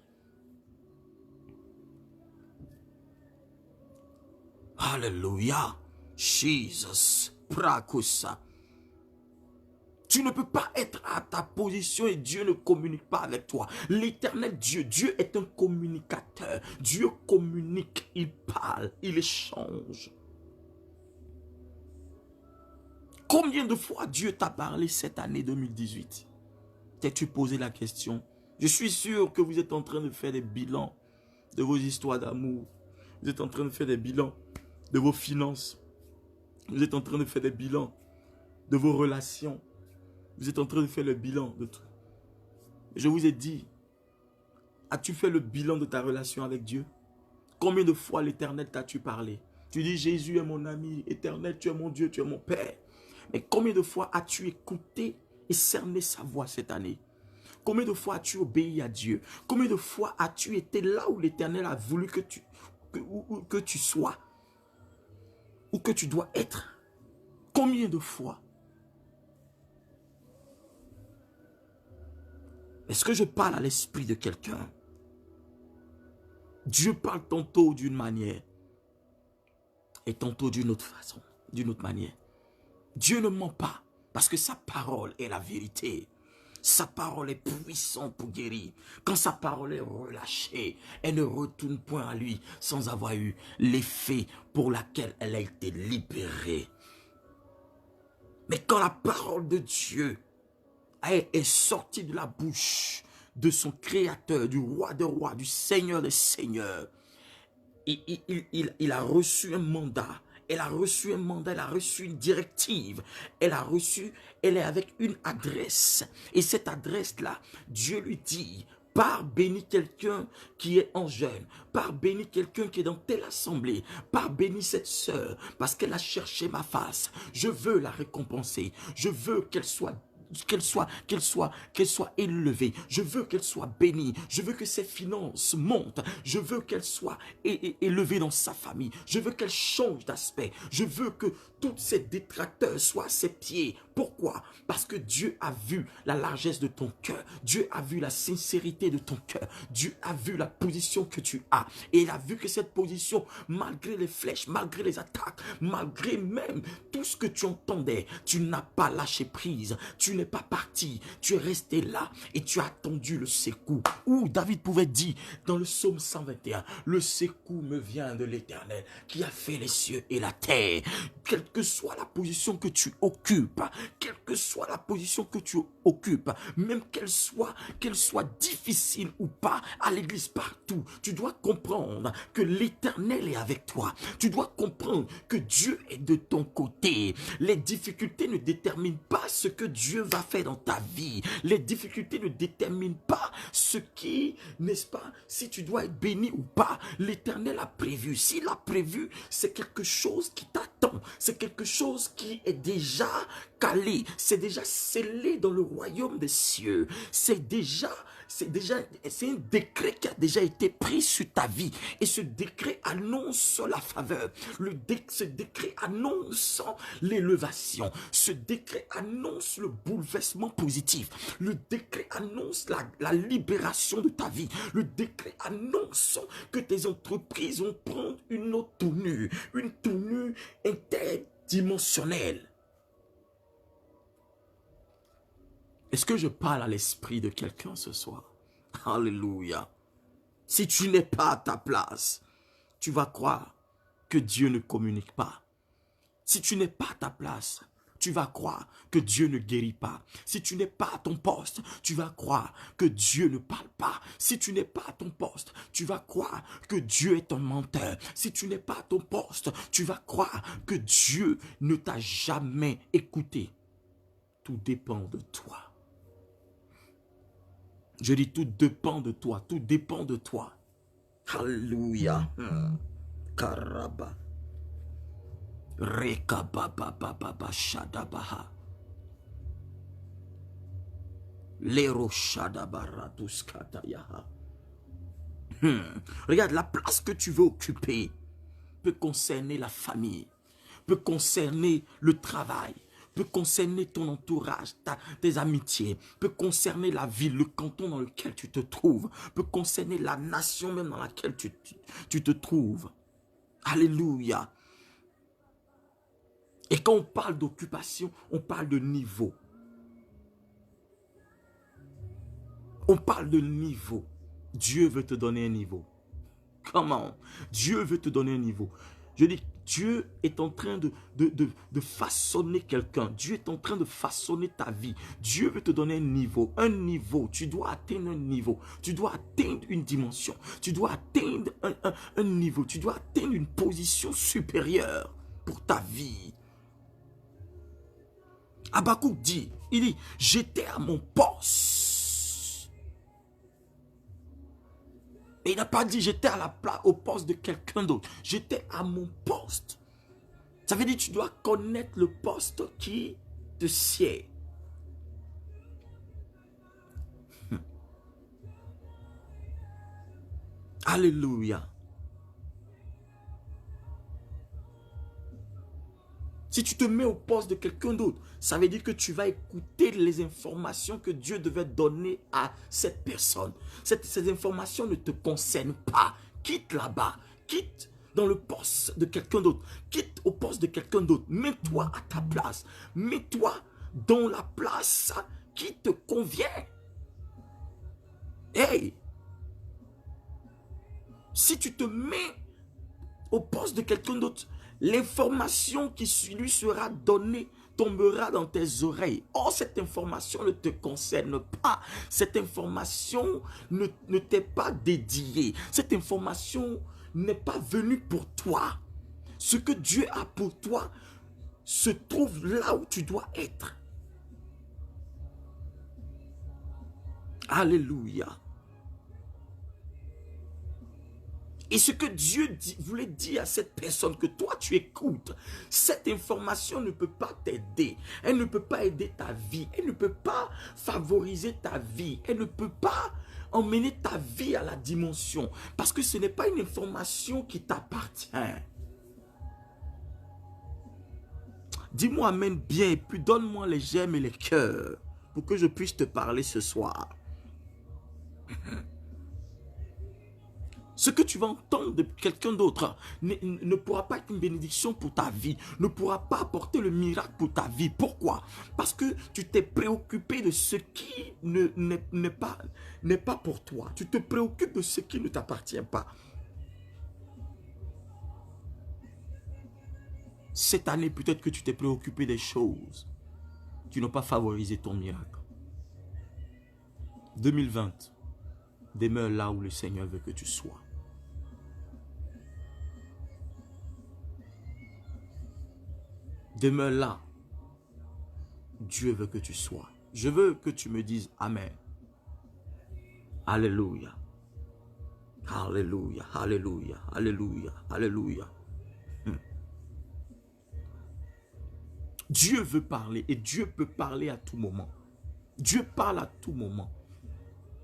Alléluia. Jesus. Prakusa. Tu ne peux pas être à ta position et Dieu ne communique pas avec toi. L'éternel Dieu, Dieu est un communicateur. Dieu communique, il parle, il échange. Combien de fois Dieu t'a parlé cette année 2018? T'es-tu posé la question? Je suis sûr que vous êtes en train de faire des bilans de vos histoires d'amour. Vous êtes en train de faire des bilans de vos finances. Vous êtes en train de faire des bilans de vos relations. Vous êtes en train de faire le bilan de tout. Je vous ai dit, as-tu fait le bilan de ta relation avec Dieu? Combien de fois l'Éternel t'as-tu parlé? Tu dis, Jésus est mon ami, Éternel, tu es mon Dieu, tu es mon Père. Mais combien de fois as-tu écouté et cerné sa voix cette année? Combien de fois as-tu obéi à Dieu? Combien de fois as-tu été là où l'Éternel a voulu que tu sois? Ou que tu dois être? Combien de fois? Est-ce que je parle à l'esprit de quelqu'un? Dieu parle tantôt d'une manière et tantôt d'une autre façon, d'une autre manière. Dieu ne ment pas parce que sa parole est la vérité. Sa parole est puissante pour guérir. Quand sa parole est relâchée, elle ne retourne point à lui sans avoir eu l'effet pour lequel elle a été libérée. Mais quand la parole de Dieu est sorti de la bouche de son créateur, du roi des rois, du seigneur des seigneurs, il a reçu un mandat, elle a reçu un mandat, elle a reçu une directive, elle est avec une adresse, et cette adresse-là, Dieu lui dit, pars bénis quelqu'un qui est en jeûne, pars bénis quelqu'un qui est dans telle assemblée, pars bénis cette sœur, parce qu'elle a cherché ma face, je veux la récompenser, je veux qu'elle soit élevée. Je veux qu'elle soit bénie. Je veux que ses finances montent. Je veux qu'elle soit élevée dans sa famille. Je veux qu'elle change d'aspect. Je veux que tous ses détracteurs soient à ses pieds. Pourquoi? Parce que Dieu a vu la largesse de ton cœur. Dieu a vu la sincérité de ton cœur. Dieu a vu la position que tu as. Et il a vu que cette position, malgré les flèches, malgré les attaques, malgré même tout ce que tu entendais, tu n'as pas lâché prise. Tu n'es pas parti. Tu es resté là et tu as attendu le secours. Où David pouvait dire dans le psaume 121, le secours me vient de l'Éternel qui a fait les cieux et la terre. Quelle que soit la position que tu occupes, quelle que soit la position que tu occupes, même qu'elle soit difficile ou pas, à l'église partout, tu dois comprendre que l'Éternel est avec toi. Tu dois comprendre que Dieu est de ton côté. Les difficultés ne déterminent pas ce que Dieu va faire dans ta vie. Les difficultés ne déterminent pas ce qui, n'est-ce pas, si tu dois être béni ou pas. L'Éternel a prévu. S'il a prévu, c'est quelque chose qui t'attend. C'est quelque chose qui est déjà calé. C'est déjà scellé dans le royaume des cieux. C'est un décret qui a déjà été pris sur ta vie. Et ce décret annonce la faveur. Ce décret annonce l'élévation. Ce décret annonce le bouleversement positif. Le décret annonce la libération de ta vie. Le décret annonce que tes entreprises vont prendre une autre tournure interdimensionnelle. Est-ce que je parle à l'esprit de quelqu'un ce soir? Alléluia. Si tu n'es pas à ta place, tu vas croire que Dieu ne communique pas. Si tu n'es pas à ta place, tu vas croire que Dieu ne guérit pas. Si tu n'es pas à ton poste, tu vas croire que Dieu ne parle pas. Si tu n'es pas à ton poste, tu vas croire que Dieu est un menteur. Si tu n'es pas à ton poste, tu vas croire que Dieu ne t'a jamais écouté. Tout dépend de toi. Je dis tout dépend de toi. Tout dépend de toi. Alléluia. Karaba. Rekababababa shadabaha. Lero shadabaratus katayaha. Regarde, la place que tu veux occuper peut concerner la famille, peut concerner le travail, peut concerner ton entourage, tes amitiés, peut concerner la ville, le canton dans lequel tu te trouves, peut concerner la nation même dans laquelle tu te trouves. Alléluia. Et quand on parle d'occupation, on parle de niveau. On parle de niveau. Dieu veut te donner un niveau. Comment? Dieu veut te donner un niveau. Je dis, Dieu est en train de façonner quelqu'un. Dieu est en train de façonner ta vie. Dieu veut te donner un niveau. Un niveau. Tu dois atteindre un niveau. Tu dois atteindre une dimension. Tu dois atteindre un niveau. Tu dois atteindre une position supérieure pour ta vie. Habakkuk dit, il dit, j'étais à mon poste. Et il n'a pas dit, j'étais au poste de quelqu'un d'autre. J'étais à mon poste. Ça veut dire, tu dois connaître le poste qui te sied. Alléluia. Si tu te mets au poste de quelqu'un d'autre, ça veut dire que tu vas écouter les informations que Dieu devait donner à cette personne. Ces informations ne te concernent pas. Quitte là-bas. Quitte dans le poste de quelqu'un d'autre. Quitte au poste de quelqu'un d'autre. Mets-toi à ta place. Mets-toi dans la place qui te convient. Hey! Si tu te mets au poste de quelqu'un d'autre, l'information qui lui sera donnée tombera dans tes oreilles. Or, cette information ne te concerne pas. Cette information ne t'est pas dédiée. Cette information n'est pas venue pour toi. Ce que Dieu a pour toi se trouve là où tu dois être. Alléluia. Et ce que Dieu voulait dire à cette personne que toi tu écoutes, cette information ne peut pas t'aider. Elle ne peut pas aider ta vie. Elle ne peut pas favoriser ta vie. Elle ne peut pas emmener ta vie à la dimension. Parce que ce n'est pas une information qui t'appartient. Dis-moi amen bien et puis donne-moi les j'aime et les cœurs pour que je puisse te parler ce soir. Ce que tu vas entendre de quelqu'un d'autre ne pourra pas être une bénédiction pour ta vie, ne pourra pas apporter le miracle pour ta vie. Pourquoi? Parce que tu t'es préoccupé de ce qui n'est pas pour toi. Tu te préoccupes de ce qui ne t'appartient pas. Cette année, peut-être que tu t'es préoccupé des choses qui n'ont pas favorisé ton miracle. 2020, demeure là où le Seigneur veut que tu sois. Demeure là. Dieu veut que tu sois. Je veux que tu me dises Amen. Alléluia. Alléluia. Alléluia. Alléluia. Alléluia. Dieu veut parler et Dieu peut parler à tout moment. Dieu parle à tout moment.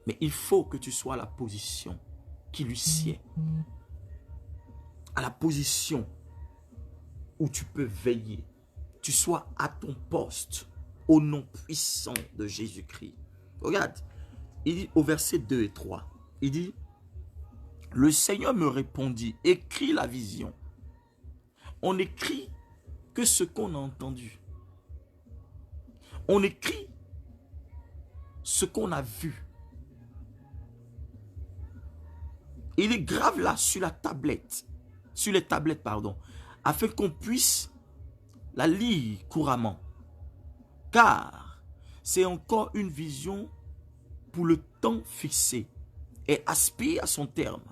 Mais il faut que tu sois à la position qui lui sied. À la position où tu peux veiller. Tu sois à ton poste au nom puissant de Jésus-Christ. Regarde, il dit au verset 2 et 3, il dit, le Seigneur me répondit, écris la vision. On écrit que ce qu'on a entendu. On écrit ce qu'on a vu. Il est grave là sur la tablette, sur les tablettes, pardon, afin qu'on puisse la lis couramment. Car c'est encore une vision pour le temps fixé et aspire à son terme.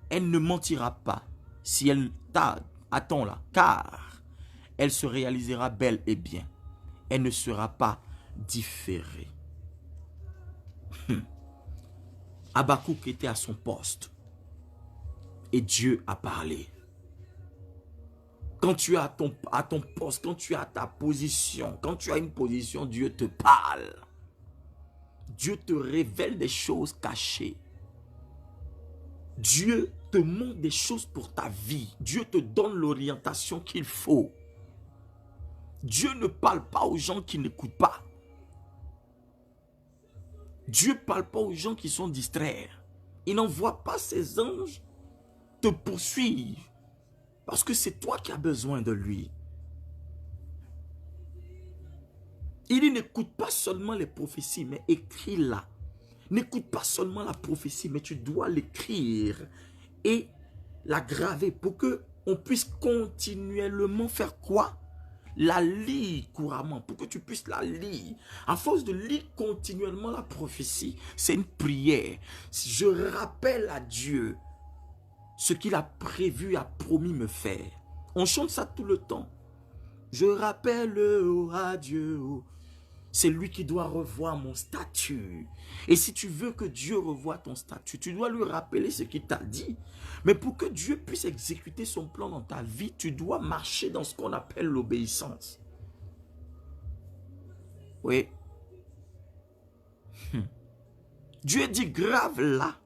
Elle ne mentira pas si elle tarde. Attends-la, car elle se réalisera bel et bien. Elle ne sera pas différée. Habakkuk était à son poste et Dieu a parlé. Quand tu es à ton poste, quand tu as ta position, quand tu as une position, Dieu te parle. Dieu te révèle des choses cachées. Dieu te montre des choses pour ta vie. Dieu te donne l'orientation qu'il faut. Dieu ne parle pas aux gens qui n'écoutent pas. Dieu ne parle pas aux gens qui sont distraits. Il n'envoie pas ses anges te poursuivre parce que c'est toi qui as besoin de lui. Il n'écoute pas seulement les prophéties, mais écris-la. N'écoute pas seulement la prophétie, mais tu dois l'écrire et la graver pour qu'on puisse continuellement faire quoi? La lire couramment, pour que tu puisses la lire. À force de lire continuellement la prophétie, c'est une prière. Je rappelle à Dieu ce qu'il a prévu, a promis me faire. On chante ça tout le temps. Je rappelle à Dieu. C'est lui qui doit revoir mon statut. Et si tu veux que Dieu revoie ton statut, tu dois lui rappeler ce qu'il t'a dit. Mais pour que Dieu puisse exécuter son plan dans ta vie, tu dois marcher dans ce qu'on appelle l'obéissance. Oui. Dieu dit grave là.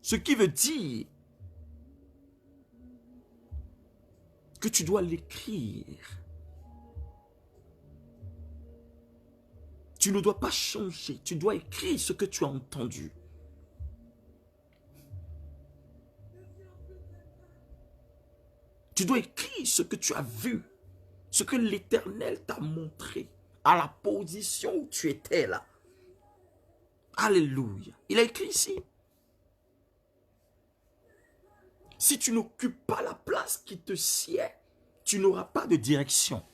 Ce qui veut dire que tu dois l'écrire. Tu ne dois pas changer, tu dois écrire ce que tu as entendu. Tu dois écrire ce que tu as vu, ce que l'Éternel t'a montré, à la position où tu étais là. Alléluia. Il a écrit ici. Si tu n'occupes pas la place qui te sied, tu n'auras pas de direction.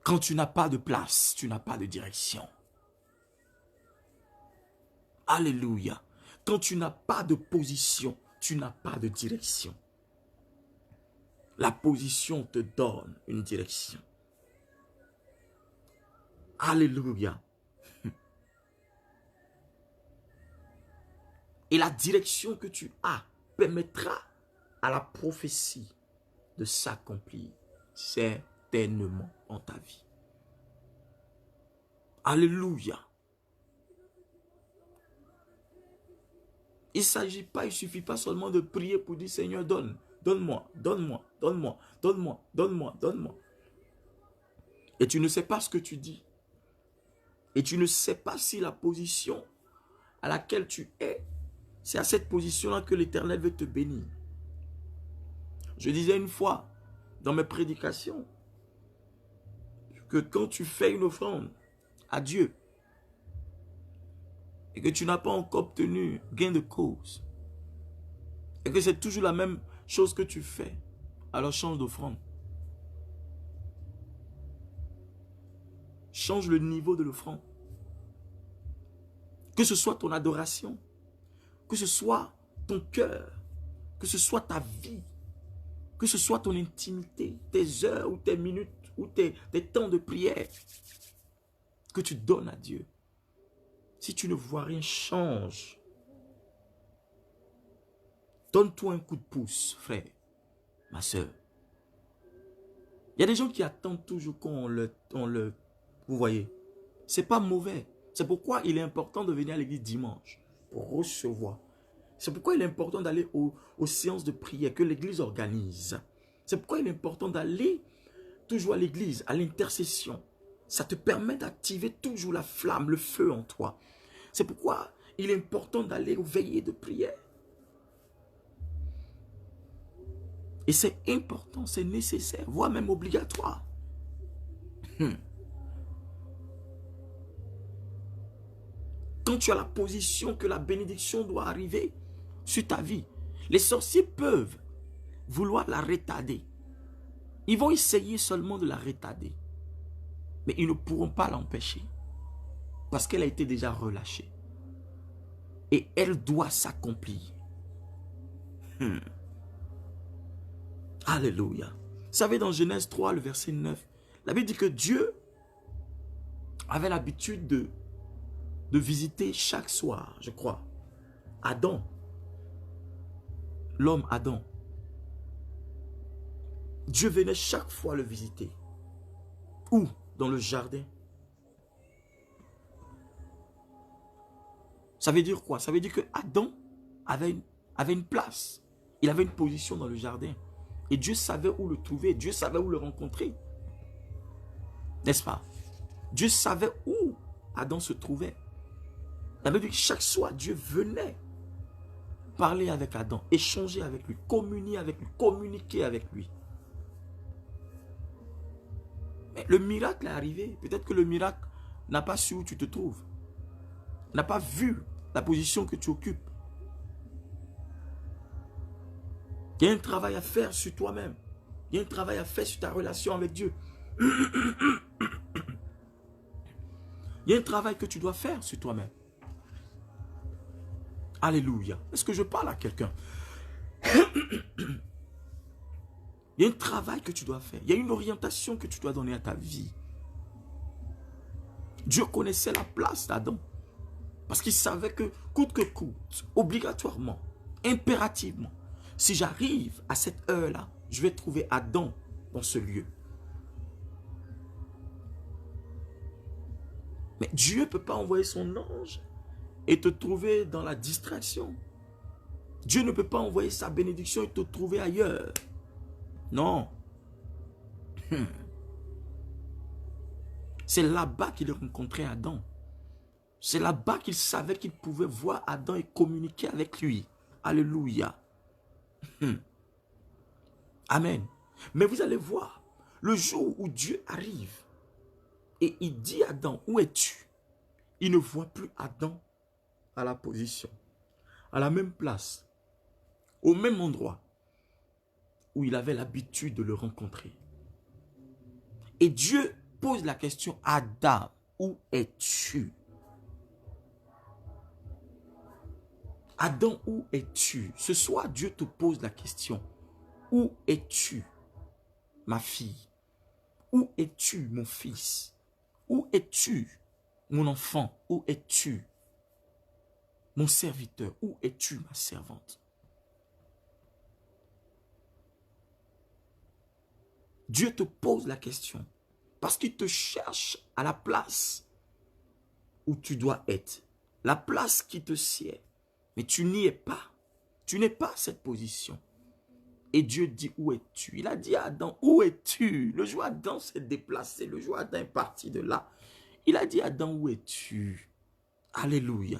Quand tu n'as pas de place, tu n'as pas de direction. Alléluia. Quand tu n'as pas de position, tu n'as pas de direction. La position te donne une direction. Alléluia. Et la direction que tu as permettra à la prophétie de s'accomplir certainement en ta vie. Alléluia. Il ne s'agit pas, il ne suffit pas seulement de prier pour dire Seigneur, donne, donne-moi, donne-moi, donne-moi, donne-moi, donne-moi, donne-moi. Et tu ne sais pas ce que tu dis. Et tu ne sais pas si la position à laquelle tu es, c'est à cette position-là que l'Éternel veut te bénir. Je disais une fois dans mes prédications que quand tu fais une offrande à Dieu et que tu n'as pas encore obtenu gain de cause et que c'est toujours la même chose que tu fais, alors change d'offrande. Change le niveau de l'offrande. Que ce soit ton adoration, que ce soit ton cœur, que ce soit ta vie, que ce soit ton intimité, tes heures ou tes minutes ou tes temps de prière que tu donnes à Dieu. Si tu ne vois rien, change. Donne-toi un coup de pouce, frère, ma soeur. Il y a des gens qui attendent toujours qu'on vous voyez, c'est pas mauvais. C'est pourquoi il est important de venir à l'église dimanche pour recevoir. C'est pourquoi il est important d'aller aux séances de prière que l'église organise. C'est pourquoi il est important d'aller toujours à l'église, à l'intercession. Ça te permet d'activer toujours la flamme, le feu en toi. C'est pourquoi il est important d'aller aux veillées de prière. Et c'est important, c'est nécessaire, voire même obligatoire. Quand tu as la position que la bénédiction doit arriver sur ta vie, les sorciers peuvent vouloir la retarder. Ils vont essayer seulement de la retarder. Mais ils ne pourront pas l'empêcher. Parce qu'elle a été déjà relâchée. Et elle doit s'accomplir. Alléluia. Vous savez, dans Genèse 3, le verset 9, la Bible dit que Dieu avait l'habitude de visiter chaque soir, je crois, Adam. L'homme Adam. Dieu venait chaque fois le visiter. Où? Dans le jardin. Ça veut dire quoi? Ça veut dire que Adam avait une place. Il avait une position dans le jardin. Et Dieu savait où le trouver. Dieu savait où le rencontrer. N'est-ce pas? Dieu savait où Adam se trouvait. Ça veut dire que chaque soir, Dieu venait parler avec Adam, échanger avec lui, communier avec lui, communiquer avec lui. Mais le miracle est arrivé. Peut-être que le miracle n'a pas su où tu te trouves. N'a pas vu la position que tu occupes. Il y a un travail à faire sur toi-même. Il y a un travail à faire sur ta relation avec Dieu. Il y a un travail que tu dois faire sur toi-même. Alléluia. Est-ce que je parle à quelqu'un? Il y a un travail que tu dois faire. Il y a une orientation que tu dois donner à ta vie. Dieu connaissait la place d'Adam. Parce qu'il savait que, coûte que coûte, obligatoirement, impérativement, si j'arrive à cette heure-là, je vais trouver Adam dans ce lieu. Mais Dieu ne peut pas envoyer son ange et te trouver dans la distraction. Dieu ne peut pas envoyer sa bénédiction et te trouver ailleurs. Non. C'est là-bas qu'il rencontrait Adam. C'est là-bas qu'il savait qu'il pouvait voir Adam et communiquer avec lui. Alléluia. Amen. Mais vous allez voir, le jour où Dieu arrive et il dit à Adam, où es-tu? Il ne voit plus Adam à la position, à la même place, au même endroit où il avait l'habitude de le rencontrer. Et Dieu pose la question, Adam, où es-tu? Adam, où es-tu? Ce soir, Dieu te pose la question, où es-tu, ma fille? Où es-tu, mon fils? Où es-tu, mon enfant? Où es-tu, mon serviteur? Où es-tu, ma servante? Dieu te pose la question parce qu'il te cherche à la place où tu dois être. La place qui te sied. Mais tu n'y es pas. Tu n'es pas à cette position. Et Dieu dit, où es-tu? Il a dit à Adam, où es-tu? Le jour où Adam s'est déplacé, le jour où Adam est parti de là, il a dit à Adam, où es-tu? Alléluia.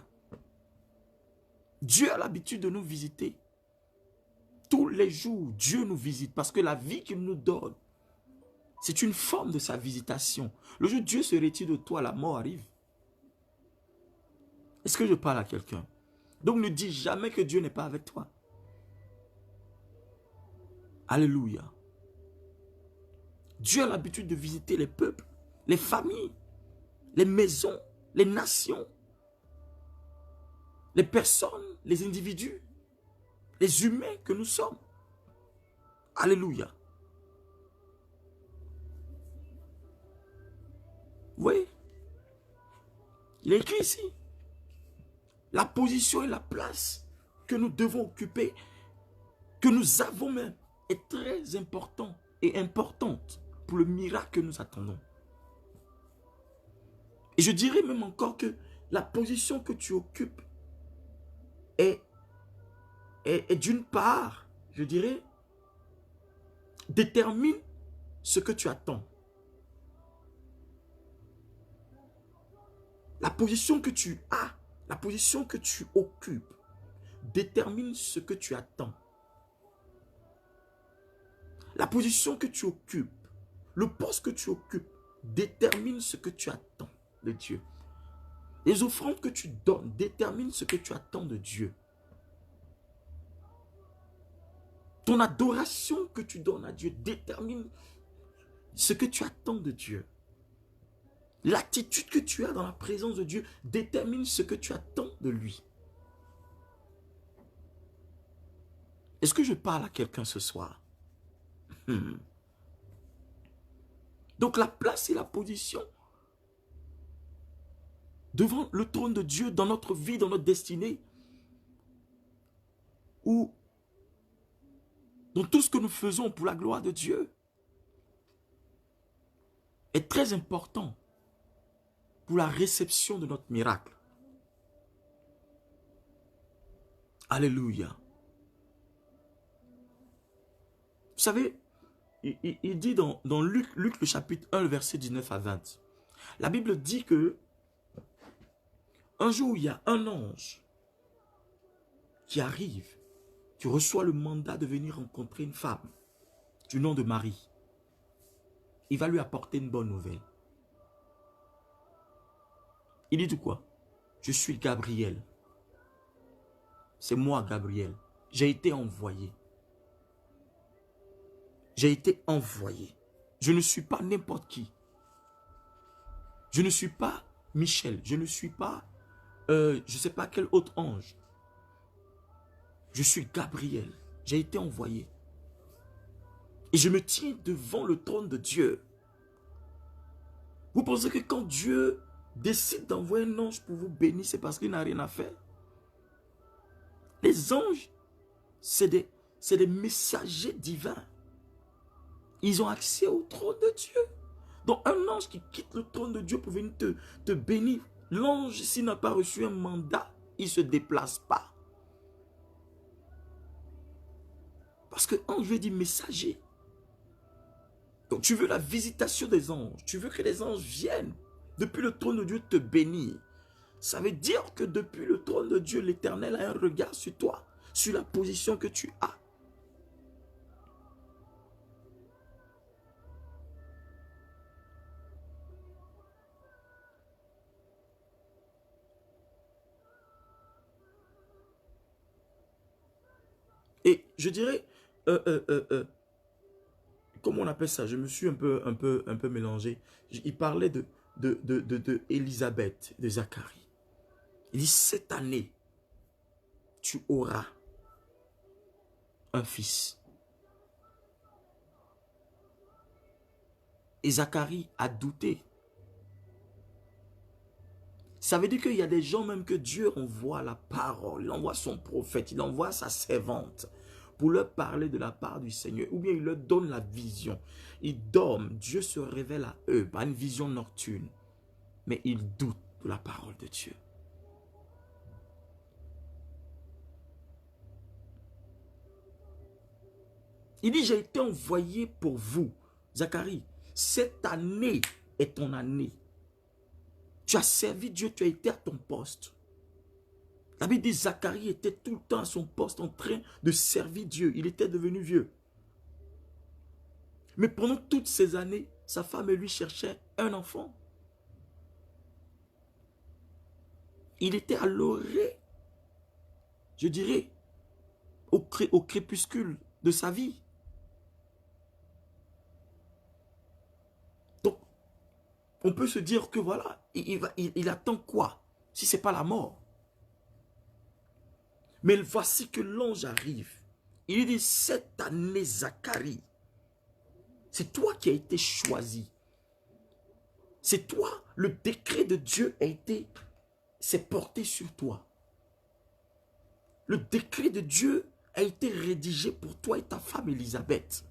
Dieu a l'habitude de nous visiter. Tous les jours, Dieu nous visite parce que la vie qu'il nous donne, c'est une forme de sa visitation. Le jour où Dieu se retire de toi, la mort arrive. Est-ce que je parle à quelqu'un? Donc ne dis jamais que Dieu n'est pas avec toi. Alléluia. Dieu a l'habitude de visiter les peuples, les familles, les maisons, les nations, les personnes, les individus, les humains que nous sommes. Alléluia. Vous voyez? Il est écrit ici. La position et la place que nous devons occuper, que nous avons même, est très important et importante pour le miracle que nous attendons. Et je dirais même encore que la position que tu occupes est d'une part, je dirais, détermine ce que tu attends. La position que tu as, la position que tu occupes, détermine ce que tu attends. La position que tu occupes, le poste que tu occupes, détermine ce que tu attends de Dieu. Les offrandes que tu donnes déterminent ce que tu attends de Dieu. Ton adoration que tu donnes à Dieu détermine Ce que tu attends de Dieu. L'attitude que tu as dans la présence de Dieu détermine ce que tu attends de lui. Est-ce que je parle à quelqu'un ce soir? Donc la place et la position devant le trône de Dieu dans notre vie, dans notre destinée, ou dans tout ce que nous faisons pour la gloire de Dieu, est très important pour la réception de notre miracle. Alléluia. Vous savez, il dit dans Luc le chapitre 1, le verset 19 à 20, la Bible dit que un jour, il y a un ange qui arrive, qui reçoit le mandat de venir rencontrer une femme du nom de Marie. Il va lui apporter une bonne nouvelle. Il dit de quoi? Je suis Gabriel. C'est moi, Gabriel. J'ai été envoyé. J'ai été envoyé. Je ne suis pas n'importe qui. Je ne suis pas Michel. Je ne suis pas, je ne sais pas quel autre ange. Je suis Gabriel. J'ai été envoyé. Et je me tiens devant le trône de Dieu. Vous pensez que quand Dieu décide d'envoyer un ange pour vous bénir, c'est parce qu'il n'a rien à faire? Les anges, c'est des messagers divins. Ils ont accès au trône de Dieu. Donc un ange qui quitte le trône de Dieu pour venir te bénir, l'ange, s'il n'a pas reçu un mandat, il ne se déplace pas. Parce que ange veut dire messager. Donc tu veux la visitation des anges. Tu veux que les anges viennent depuis le trône de Dieu te bénir. Ça veut dire que depuis le trône de Dieu, l'Éternel a un regard sur toi, sur la position que tu as. Et je dirais, comment on appelle ça? Je me suis un peu mélangé. Il parlait de Élisabeth, de Zacharie. Il dit, cette année, tu auras un fils. Et Zacharie a douté. Ça veut dire qu'il y a des gens même que Dieu envoie la parole, il envoie son prophète, il envoie sa servante pour leur parler de la part du Seigneur. Ou bien il leur donne la vision. Ils dorment, Dieu se révèle à eux par une vision nocturne. Mais ils doutent de la parole de Dieu. Il dit, j'ai été envoyé pour vous. Zacharie, cette année est ton année. Tu as servi Dieu, tu as été à ton poste. La Bible dit Zacharie était tout le temps à son poste en train de servir Dieu. Il était devenu vieux. Mais pendant toutes ces années, sa femme et lui cherchaient un enfant. Il était à l'orée, je dirais, au crépuscule de sa vie. Donc, on peut se dire que voilà, il attend quoi? Si ce n'est pas la mort. Mais voici que l'ange arrive. Il dit, cette année, Zacharie, c'est toi qui as été choisi. C'est toi, le décret de Dieu s'est porté sur toi. Le décret de Dieu a été rédigé pour toi et ta femme Élisabeth.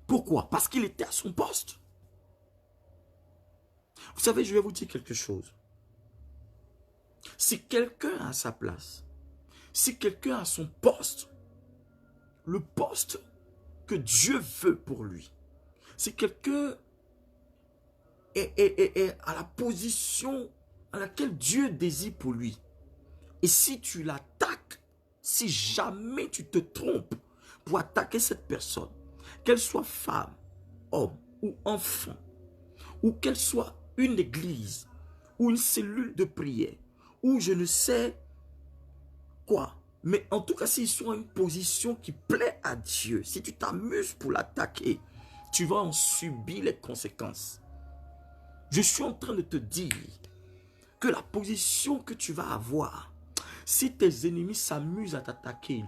Pourquoi? Parce qu'il était à son poste. Vous savez, je vais vous dire quelque chose. Si quelqu'un a sa place, si quelqu'un a son poste, le poste que Dieu veut pour lui, si quelqu'un est à la position à laquelle Dieu désire pour lui, et si tu l'attaques, si jamais tu te trompes pour attaquer cette personne, qu'elle soit femme, homme ou enfant, ou qu'elle soit une église, ou une cellule de prière, ou je ne sais quoi. Mais en tout cas, s'ils sont à une position qui plaît à Dieu, si tu t'amuses pour l'attaquer, tu vas en subir les conséquences. Je suis en train de te dire que la position que tu vas avoir, si tes ennemis s'amusent à t'attaquer,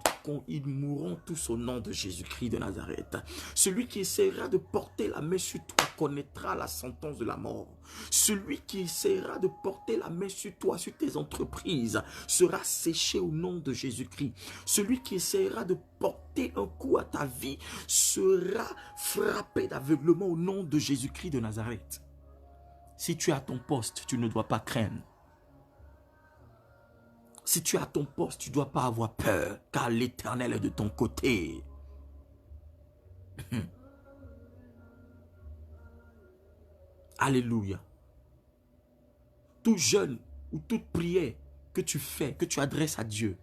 ils mourront tous au nom de Jésus-Christ de Nazareth. Celui qui essaiera de porter la main sur toi connaîtra la sentence de la mort. Celui qui essaiera de porter la main sur toi, sur tes entreprises, sera séché au nom de Jésus-Christ. Celui qui essaiera de porter un coup à ta vie sera frappé d'aveuglement au nom de Jésus-Christ de Nazareth. Si tu es à ton poste, tu ne dois pas craindre. Si tu es à ton poste, tu ne dois pas avoir peur, car l'Éternel est de ton côté. Alléluia. Tout jeûne ou toute prière que tu fais, que tu adresses à Dieu,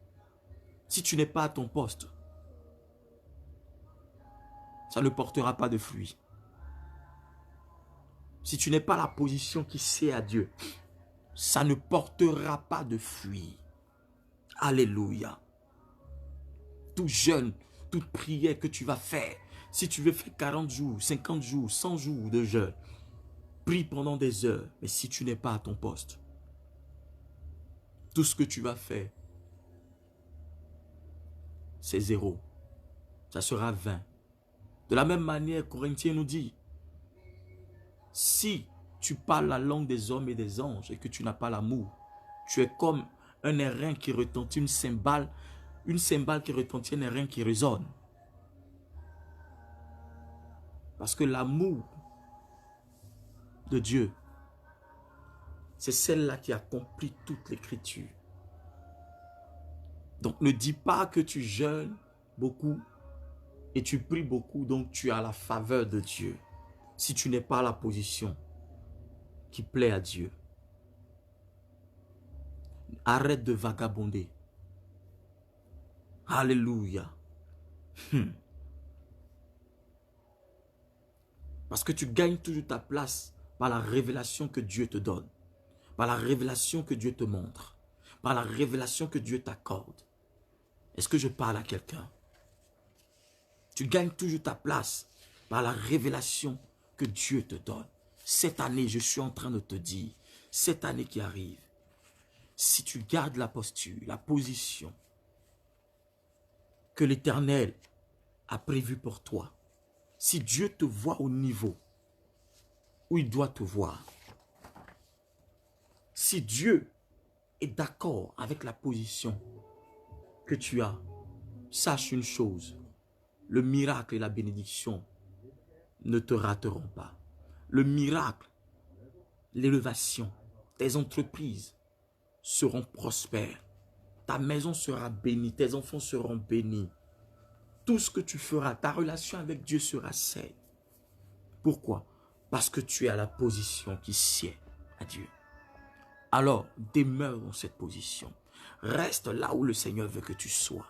si tu n'es pas à ton poste, ça ne portera pas de fruits. Si tu n'es pas la position qui sert à Dieu, ça ne portera pas de fruits. Alléluia. Tout jeûne, toute prière que tu vas faire, si tu veux faire 40 jours, 50 jours, 100 jours de jeûne, prie pendant des heures, mais si tu n'es pas à ton poste, tout ce que tu vas faire, c'est zéro. Ça sera vain. De la même manière, Corinthiens nous dit, si tu parles la langue des hommes et des anges et que tu n'as pas l'amour, tu es comme un airain qui retentit une cymbale qui retentit un airain qui résonne. Parce que l'amour de Dieu, c'est celle-là qui accomplit toute l'écriture. Donc ne dis pas que tu jeûnes beaucoup et tu pries beaucoup, donc tu as la faveur de Dieu. Si tu n'es pas à la position qui plaît à Dieu. Arrête de vagabonder. Alléluia. Parce que tu gagnes toujours ta place par la révélation que Dieu te donne. Par la révélation que Dieu te montre. Par la révélation que Dieu t'accorde. Est-ce que je parle à quelqu'un? Tu gagnes toujours ta place par la révélation que Dieu te donne. Cette année, je suis en train de te dire, cette année qui arrive, si tu gardes la posture, la position que l'Éternel a prévue pour toi, si Dieu te voit au niveau où il doit te voir, si Dieu est d'accord avec la position que tu as, sache une chose, le miracle et la bénédiction ne te rateront pas. Le miracle, l'élévation, tes entreprises seront prospères. Ta maison sera bénie, tes enfants seront bénis. Tout ce que tu feras, ta relation avec Dieu sera saine. Pourquoi? Parce que tu es à la position qui sied à Dieu. Alors, demeure dans cette position. Reste là où le Seigneur veut que tu sois.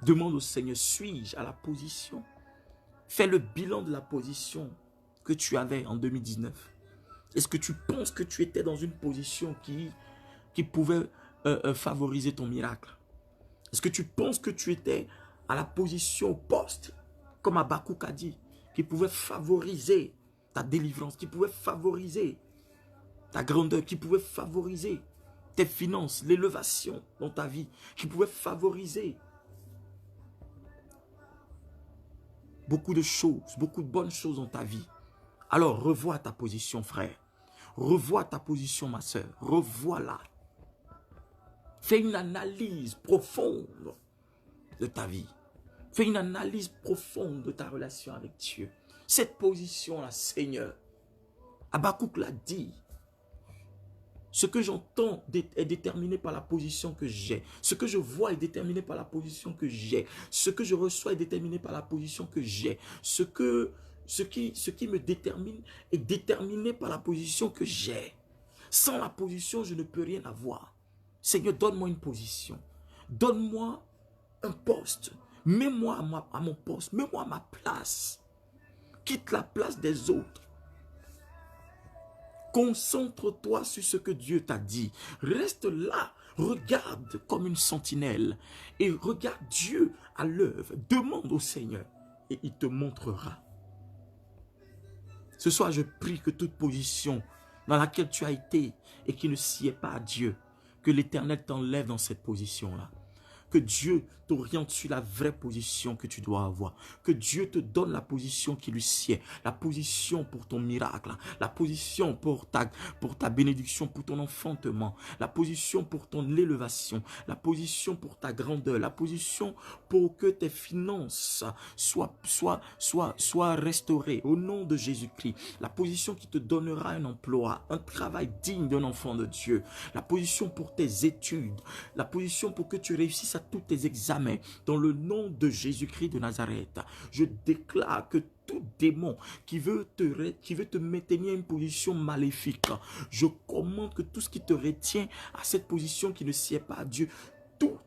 Demande au Seigneur, suis-je à la position? Fais le bilan de la position que tu avais en 2019. Est-ce que tu penses que tu étais dans une position qui pouvait favoriser ton miracle? Est-ce que tu penses que tu étais à la position au poste, comme Habakkuk a dit, qui pouvait favoriser ta délivrance, qui pouvait favoriser ta grandeur, qui pouvait favoriser tes finances, l'élévation dans ta vie, qui pouvait favoriser beaucoup de choses, beaucoup de bonnes choses dans ta vie? Alors revois ta position, frère. Revois ta position, ma soeur. Revois-la. Fais une analyse profonde de ta vie. Fais une analyse profonde de ta relation avec Dieu. Cette position-là, Seigneur, Habakkuk l'a dit. Ce que j'entends est déterminé par la position que j'ai. Ce que je vois est déterminé par la position que j'ai. Ce que je reçois est déterminé par la position que j'ai. Ce qui me détermine est déterminé par la position que j'ai. Sans la position, je ne peux rien avoir. Seigneur, donne-moi une position. Donne-moi un poste. Mets-moi à mon poste. Mets-moi à ma place. Quitte la place des autres. Concentre-toi sur ce que Dieu t'a dit. Reste là Regarde comme une sentinelle et regarde Dieu à l'œuvre. Demande au Seigneur et il te montrera. Ce soir, je prie que toute position dans laquelle tu as été et qui ne sied pas à Dieu, que l'Éternel t'enlève dans cette position-là. Que Dieu t'oriente sur la vraie position que tu dois avoir. Que Dieu te donne la position qui lui sied. La position pour ton miracle. La position pour ta bénédiction, pour ton enfantement. La position pour ton élévation. La position pour ta grandeur. La position pour que tes finances soient restaurées au nom de Jésus-Christ. La position qui te donnera un emploi, un travail digne d'un enfant de Dieu. La position pour tes études. La position pour que tu réussisses à tous tes examens dans le nom de Jésus-Christ de Nazareth. Je déclare que tout démon qui veut te maintenir à une position maléfique, je commande que tout ce qui te retient à cette position qui ne sied pas à Dieu,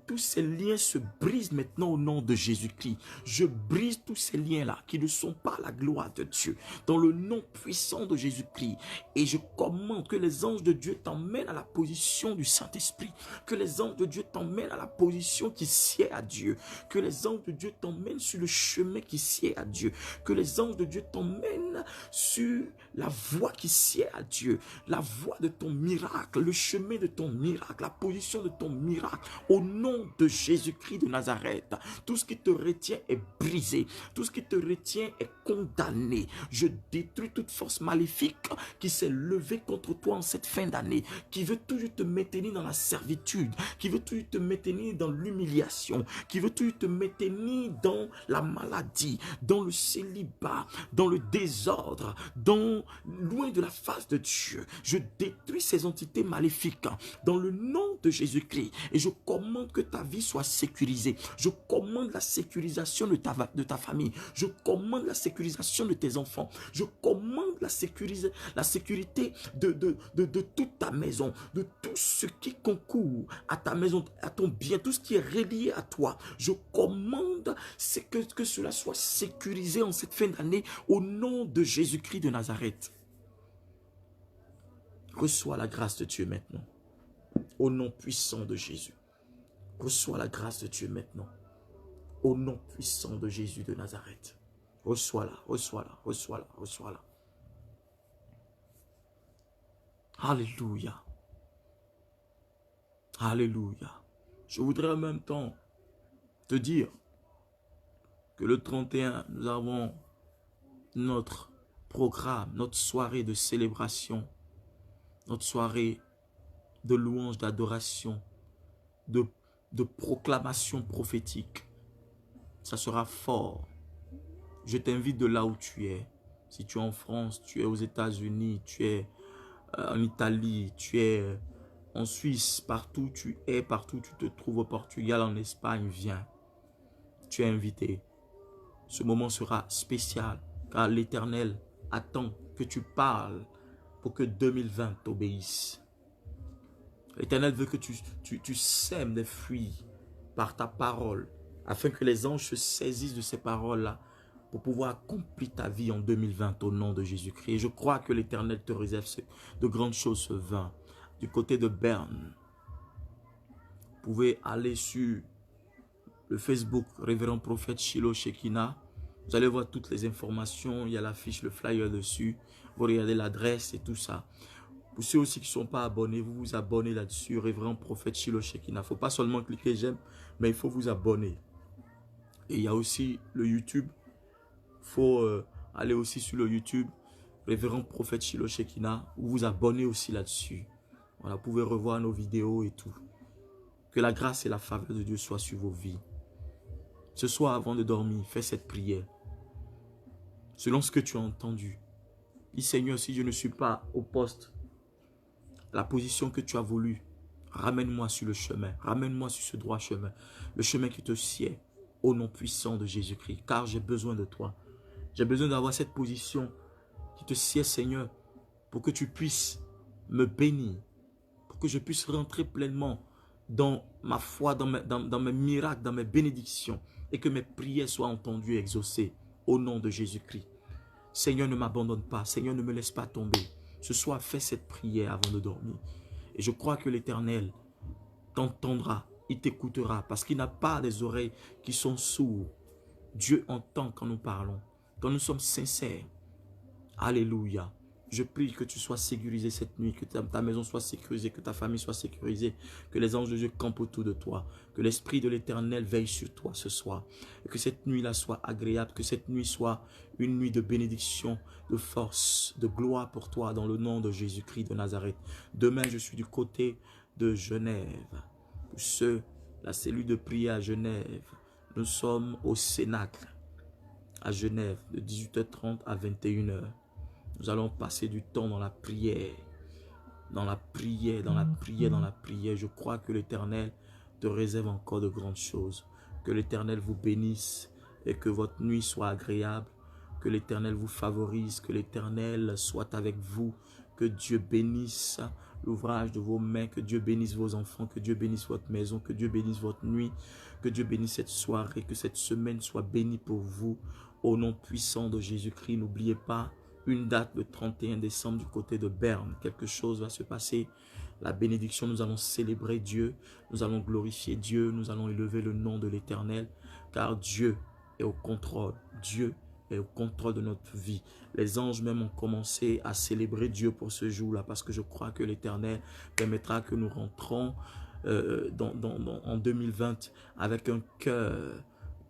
tous ces liens se brisent maintenant au nom de Jésus-Christ. Je brise tous ces liens-là qui ne sont pas la gloire de Dieu. Dans le nom puissant de Jésus-Christ. Et je commande que les anges de Dieu t'emmènent à la position du Saint-Esprit. Que les anges de Dieu t'emmènent à la position qui sied à Dieu. Que les anges de Dieu t'emmènent sur le chemin qui sied à Dieu. Que les anges de Dieu t'emmènent sur la voie qui sied à Dieu. La voie de ton miracle. Le chemin de ton miracle. La position de ton miracle. Au nom de Jésus-Christ de Nazareth, tout ce qui te retient est brisé. Tout ce qui te retient est condamné. Je détruis toute force maléfique qui s'est levée contre toi en cette fin d'année, qui veut toujours te maintenir dans la servitude, qui veut toujours te maintenir dans l'humiliation, qui veut toujours te maintenir dans la maladie, dans le célibat, dans le désordre, loin de la face de Dieu. Je détruis ces entités maléfiques dans le nom de Jésus-Christ et je commande que ta vie soit sécurisée. Je commande la sécurisation de ta famille. Je commande la sécurisation de tes enfants. Je commande la sécurité de toute ta maison, de tout ce qui concourt à ta maison, à ton bien, tout ce qui est relié à toi. Je commande que cela soit sécurisé en cette fin d'année au nom de Jésus-Christ de Nazareth. Reçois la grâce de Dieu maintenant. Au nom puissant de Jésus. Reçois la grâce de Dieu maintenant. Au nom puissant de Jésus de Nazareth. Reçois-la, reçois-la, reçois-la, reçois-la. Alléluia. Alléluia. Je voudrais en même temps te dire que le 31, nous avons notre programme, notre soirée de célébration, notre soirée de louange, d'adoration, de proclamation prophétique. Ça sera fort. Je t'invite de là où tu es. Si tu es en France, tu es aux États-Unis, tu es en Italie, tu es en Suisse, partout tu es, partout tu te trouves, au Portugal, en Espagne, viens. Tu es invité. Ce moment sera spécial car l'Éternel attend que tu parles pour que 2020 t'obéisse. L'Éternel veut que tu sèmes des fruits par ta parole, afin que les anges se saisissent de ces paroles-là pour pouvoir accomplir ta vie en 2020 au nom de Jésus-Christ. Et je crois que l'Éternel te réserve de grandes choses ce 20. Du côté de Berne, vous pouvez aller sur le Facebook Révérend Prophète Shiloh Shekinah. Vous allez voir toutes les informations, il y a l'affiche, le flyer dessus. Vous regardez l'adresse et tout ça. Pour ceux aussi qui ne sont pas abonnés, vous vous abonnez là-dessus, Révérend Prophète Shiloh Shekinah. Il ne faut pas seulement cliquer j'aime, mais il faut vous abonner. Et il y a aussi le YouTube. Il faut aller aussi sur le YouTube, Révérend Prophète Shiloh Shekinah. Vous vous abonnez aussi là-dessus. Voilà, vous pouvez revoir nos vidéos et tout. Que la grâce et la faveur de Dieu soient sur vos vies. Ce soir, avant de dormir, fais cette prière. Selon ce que tu as entendu. Dis Seigneur, si je ne suis pas au poste, la position que tu as voulu, ramène-moi sur le chemin. Ramène-moi sur ce droit chemin. Le chemin qui te sied au nom puissant de Jésus-Christ. Car j'ai besoin de toi. J'ai besoin d'avoir cette position qui te sied, Seigneur, pour que tu puisses me bénir. Pour que je puisse rentrer pleinement dans ma foi, dans mes miracles, dans mes bénédictions. Et que mes prières soient entendues et exaucées au nom de Jésus-Christ. Seigneur, ne m'abandonne pas. Seigneur, ne me laisse pas tomber. Ce soir, fais cette prière avant de dormir. Et je crois que l'Éternel t'entendra, il t'écoutera, parce qu'il n'a pas des oreilles qui sont sourdes. Dieu entend quand nous parlons, quand nous sommes sincères. Alléluia. Je prie que tu sois sécurisé cette nuit, que ta maison soit sécurisée, que ta famille soit sécurisée, que les anges de Dieu campent autour de toi, que l'Esprit de l'Éternel veille sur toi ce soir, et que cette nuit-là soit agréable, que cette nuit soit une nuit de bénédiction, de force, de gloire pour toi, dans le nom de Jésus-Christ de Nazareth. Demain, je suis du côté de Genève. Pour ceux, la cellule de prière à Genève, nous sommes au Cénacle, à Genève, de 18h30 à 21h. Nous allons passer du temps dans la prière, dans la prière, dans la prière, dans la prière. Je crois que l'Éternel te réserve encore de grandes choses. Que l'Éternel vous bénisse et que votre nuit soit agréable. Que l'Éternel vous favorise, que l'Éternel soit avec vous. Que Dieu bénisse l'ouvrage de vos mains, que Dieu bénisse vos enfants, que Dieu bénisse votre maison, que Dieu bénisse votre nuit, que Dieu bénisse cette soirée, que cette semaine soit bénie pour vous. Au nom puissant de Jésus-Christ, n'oubliez pas, une date le 31 décembre du côté de Berne. Quelque chose va se passer. La bénédiction, nous allons célébrer Dieu. Nous allons glorifier Dieu. Nous allons élever le nom de l'Éternel. Car Dieu est au contrôle. Dieu est au contrôle de notre vie. Les anges même ont commencé à célébrer Dieu pour ce jour-là. Parce que je crois que l'Éternel permettra que nous rentrons en 2020 avec un cœur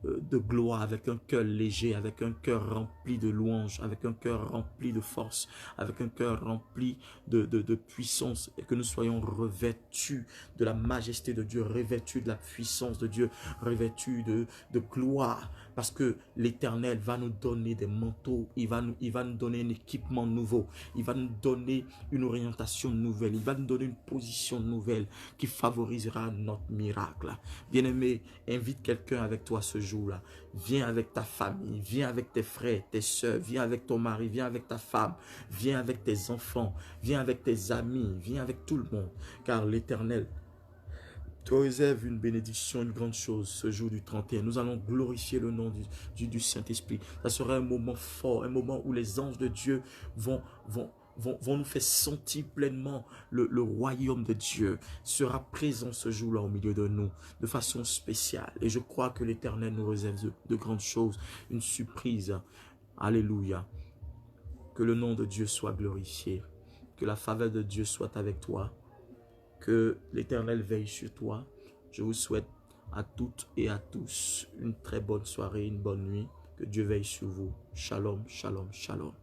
de gloire, avec un cœur léger, avec un cœur rempli de louanges, avec un cœur rempli de force, avec un cœur rempli de puissance, et que nous soyons revêtus de la majesté de Dieu, revêtus de la puissance de Dieu, revêtus de gloire, parce que l'Éternel va nous donner des manteaux, il va nous donner un équipement nouveau, il va nous donner une orientation nouvelle, il va nous donner une position nouvelle qui favorisera notre miracle. Bien-aimé, invite quelqu'un avec toi ce jour. Viens avec ta famille, viens avec tes frères, tes soeurs, viens avec ton mari, viens avec ta femme, viens avec tes enfants, viens avec tes amis, viens avec tout le monde, car l'Éternel te réserve une bénédiction, une grande chose ce jour du 31. Nous allons glorifier le nom du Saint-Esprit. Ça sera un moment fort, un moment où les anges de Dieu vont nous faire sentir pleinement le royaume de Dieu sera présent ce jour-là au milieu de nous, de façon spéciale. Et je crois que l'Éternel nous réserve de grandes choses, une surprise. Alléluia. Que le nom de Dieu soit glorifié, que la faveur de Dieu soit avec toi, que l'Éternel veille sur toi. Je vous souhaite à toutes et à tous une très bonne soirée, une bonne nuit. Que Dieu veille sur vous. Shalom, shalom, shalom.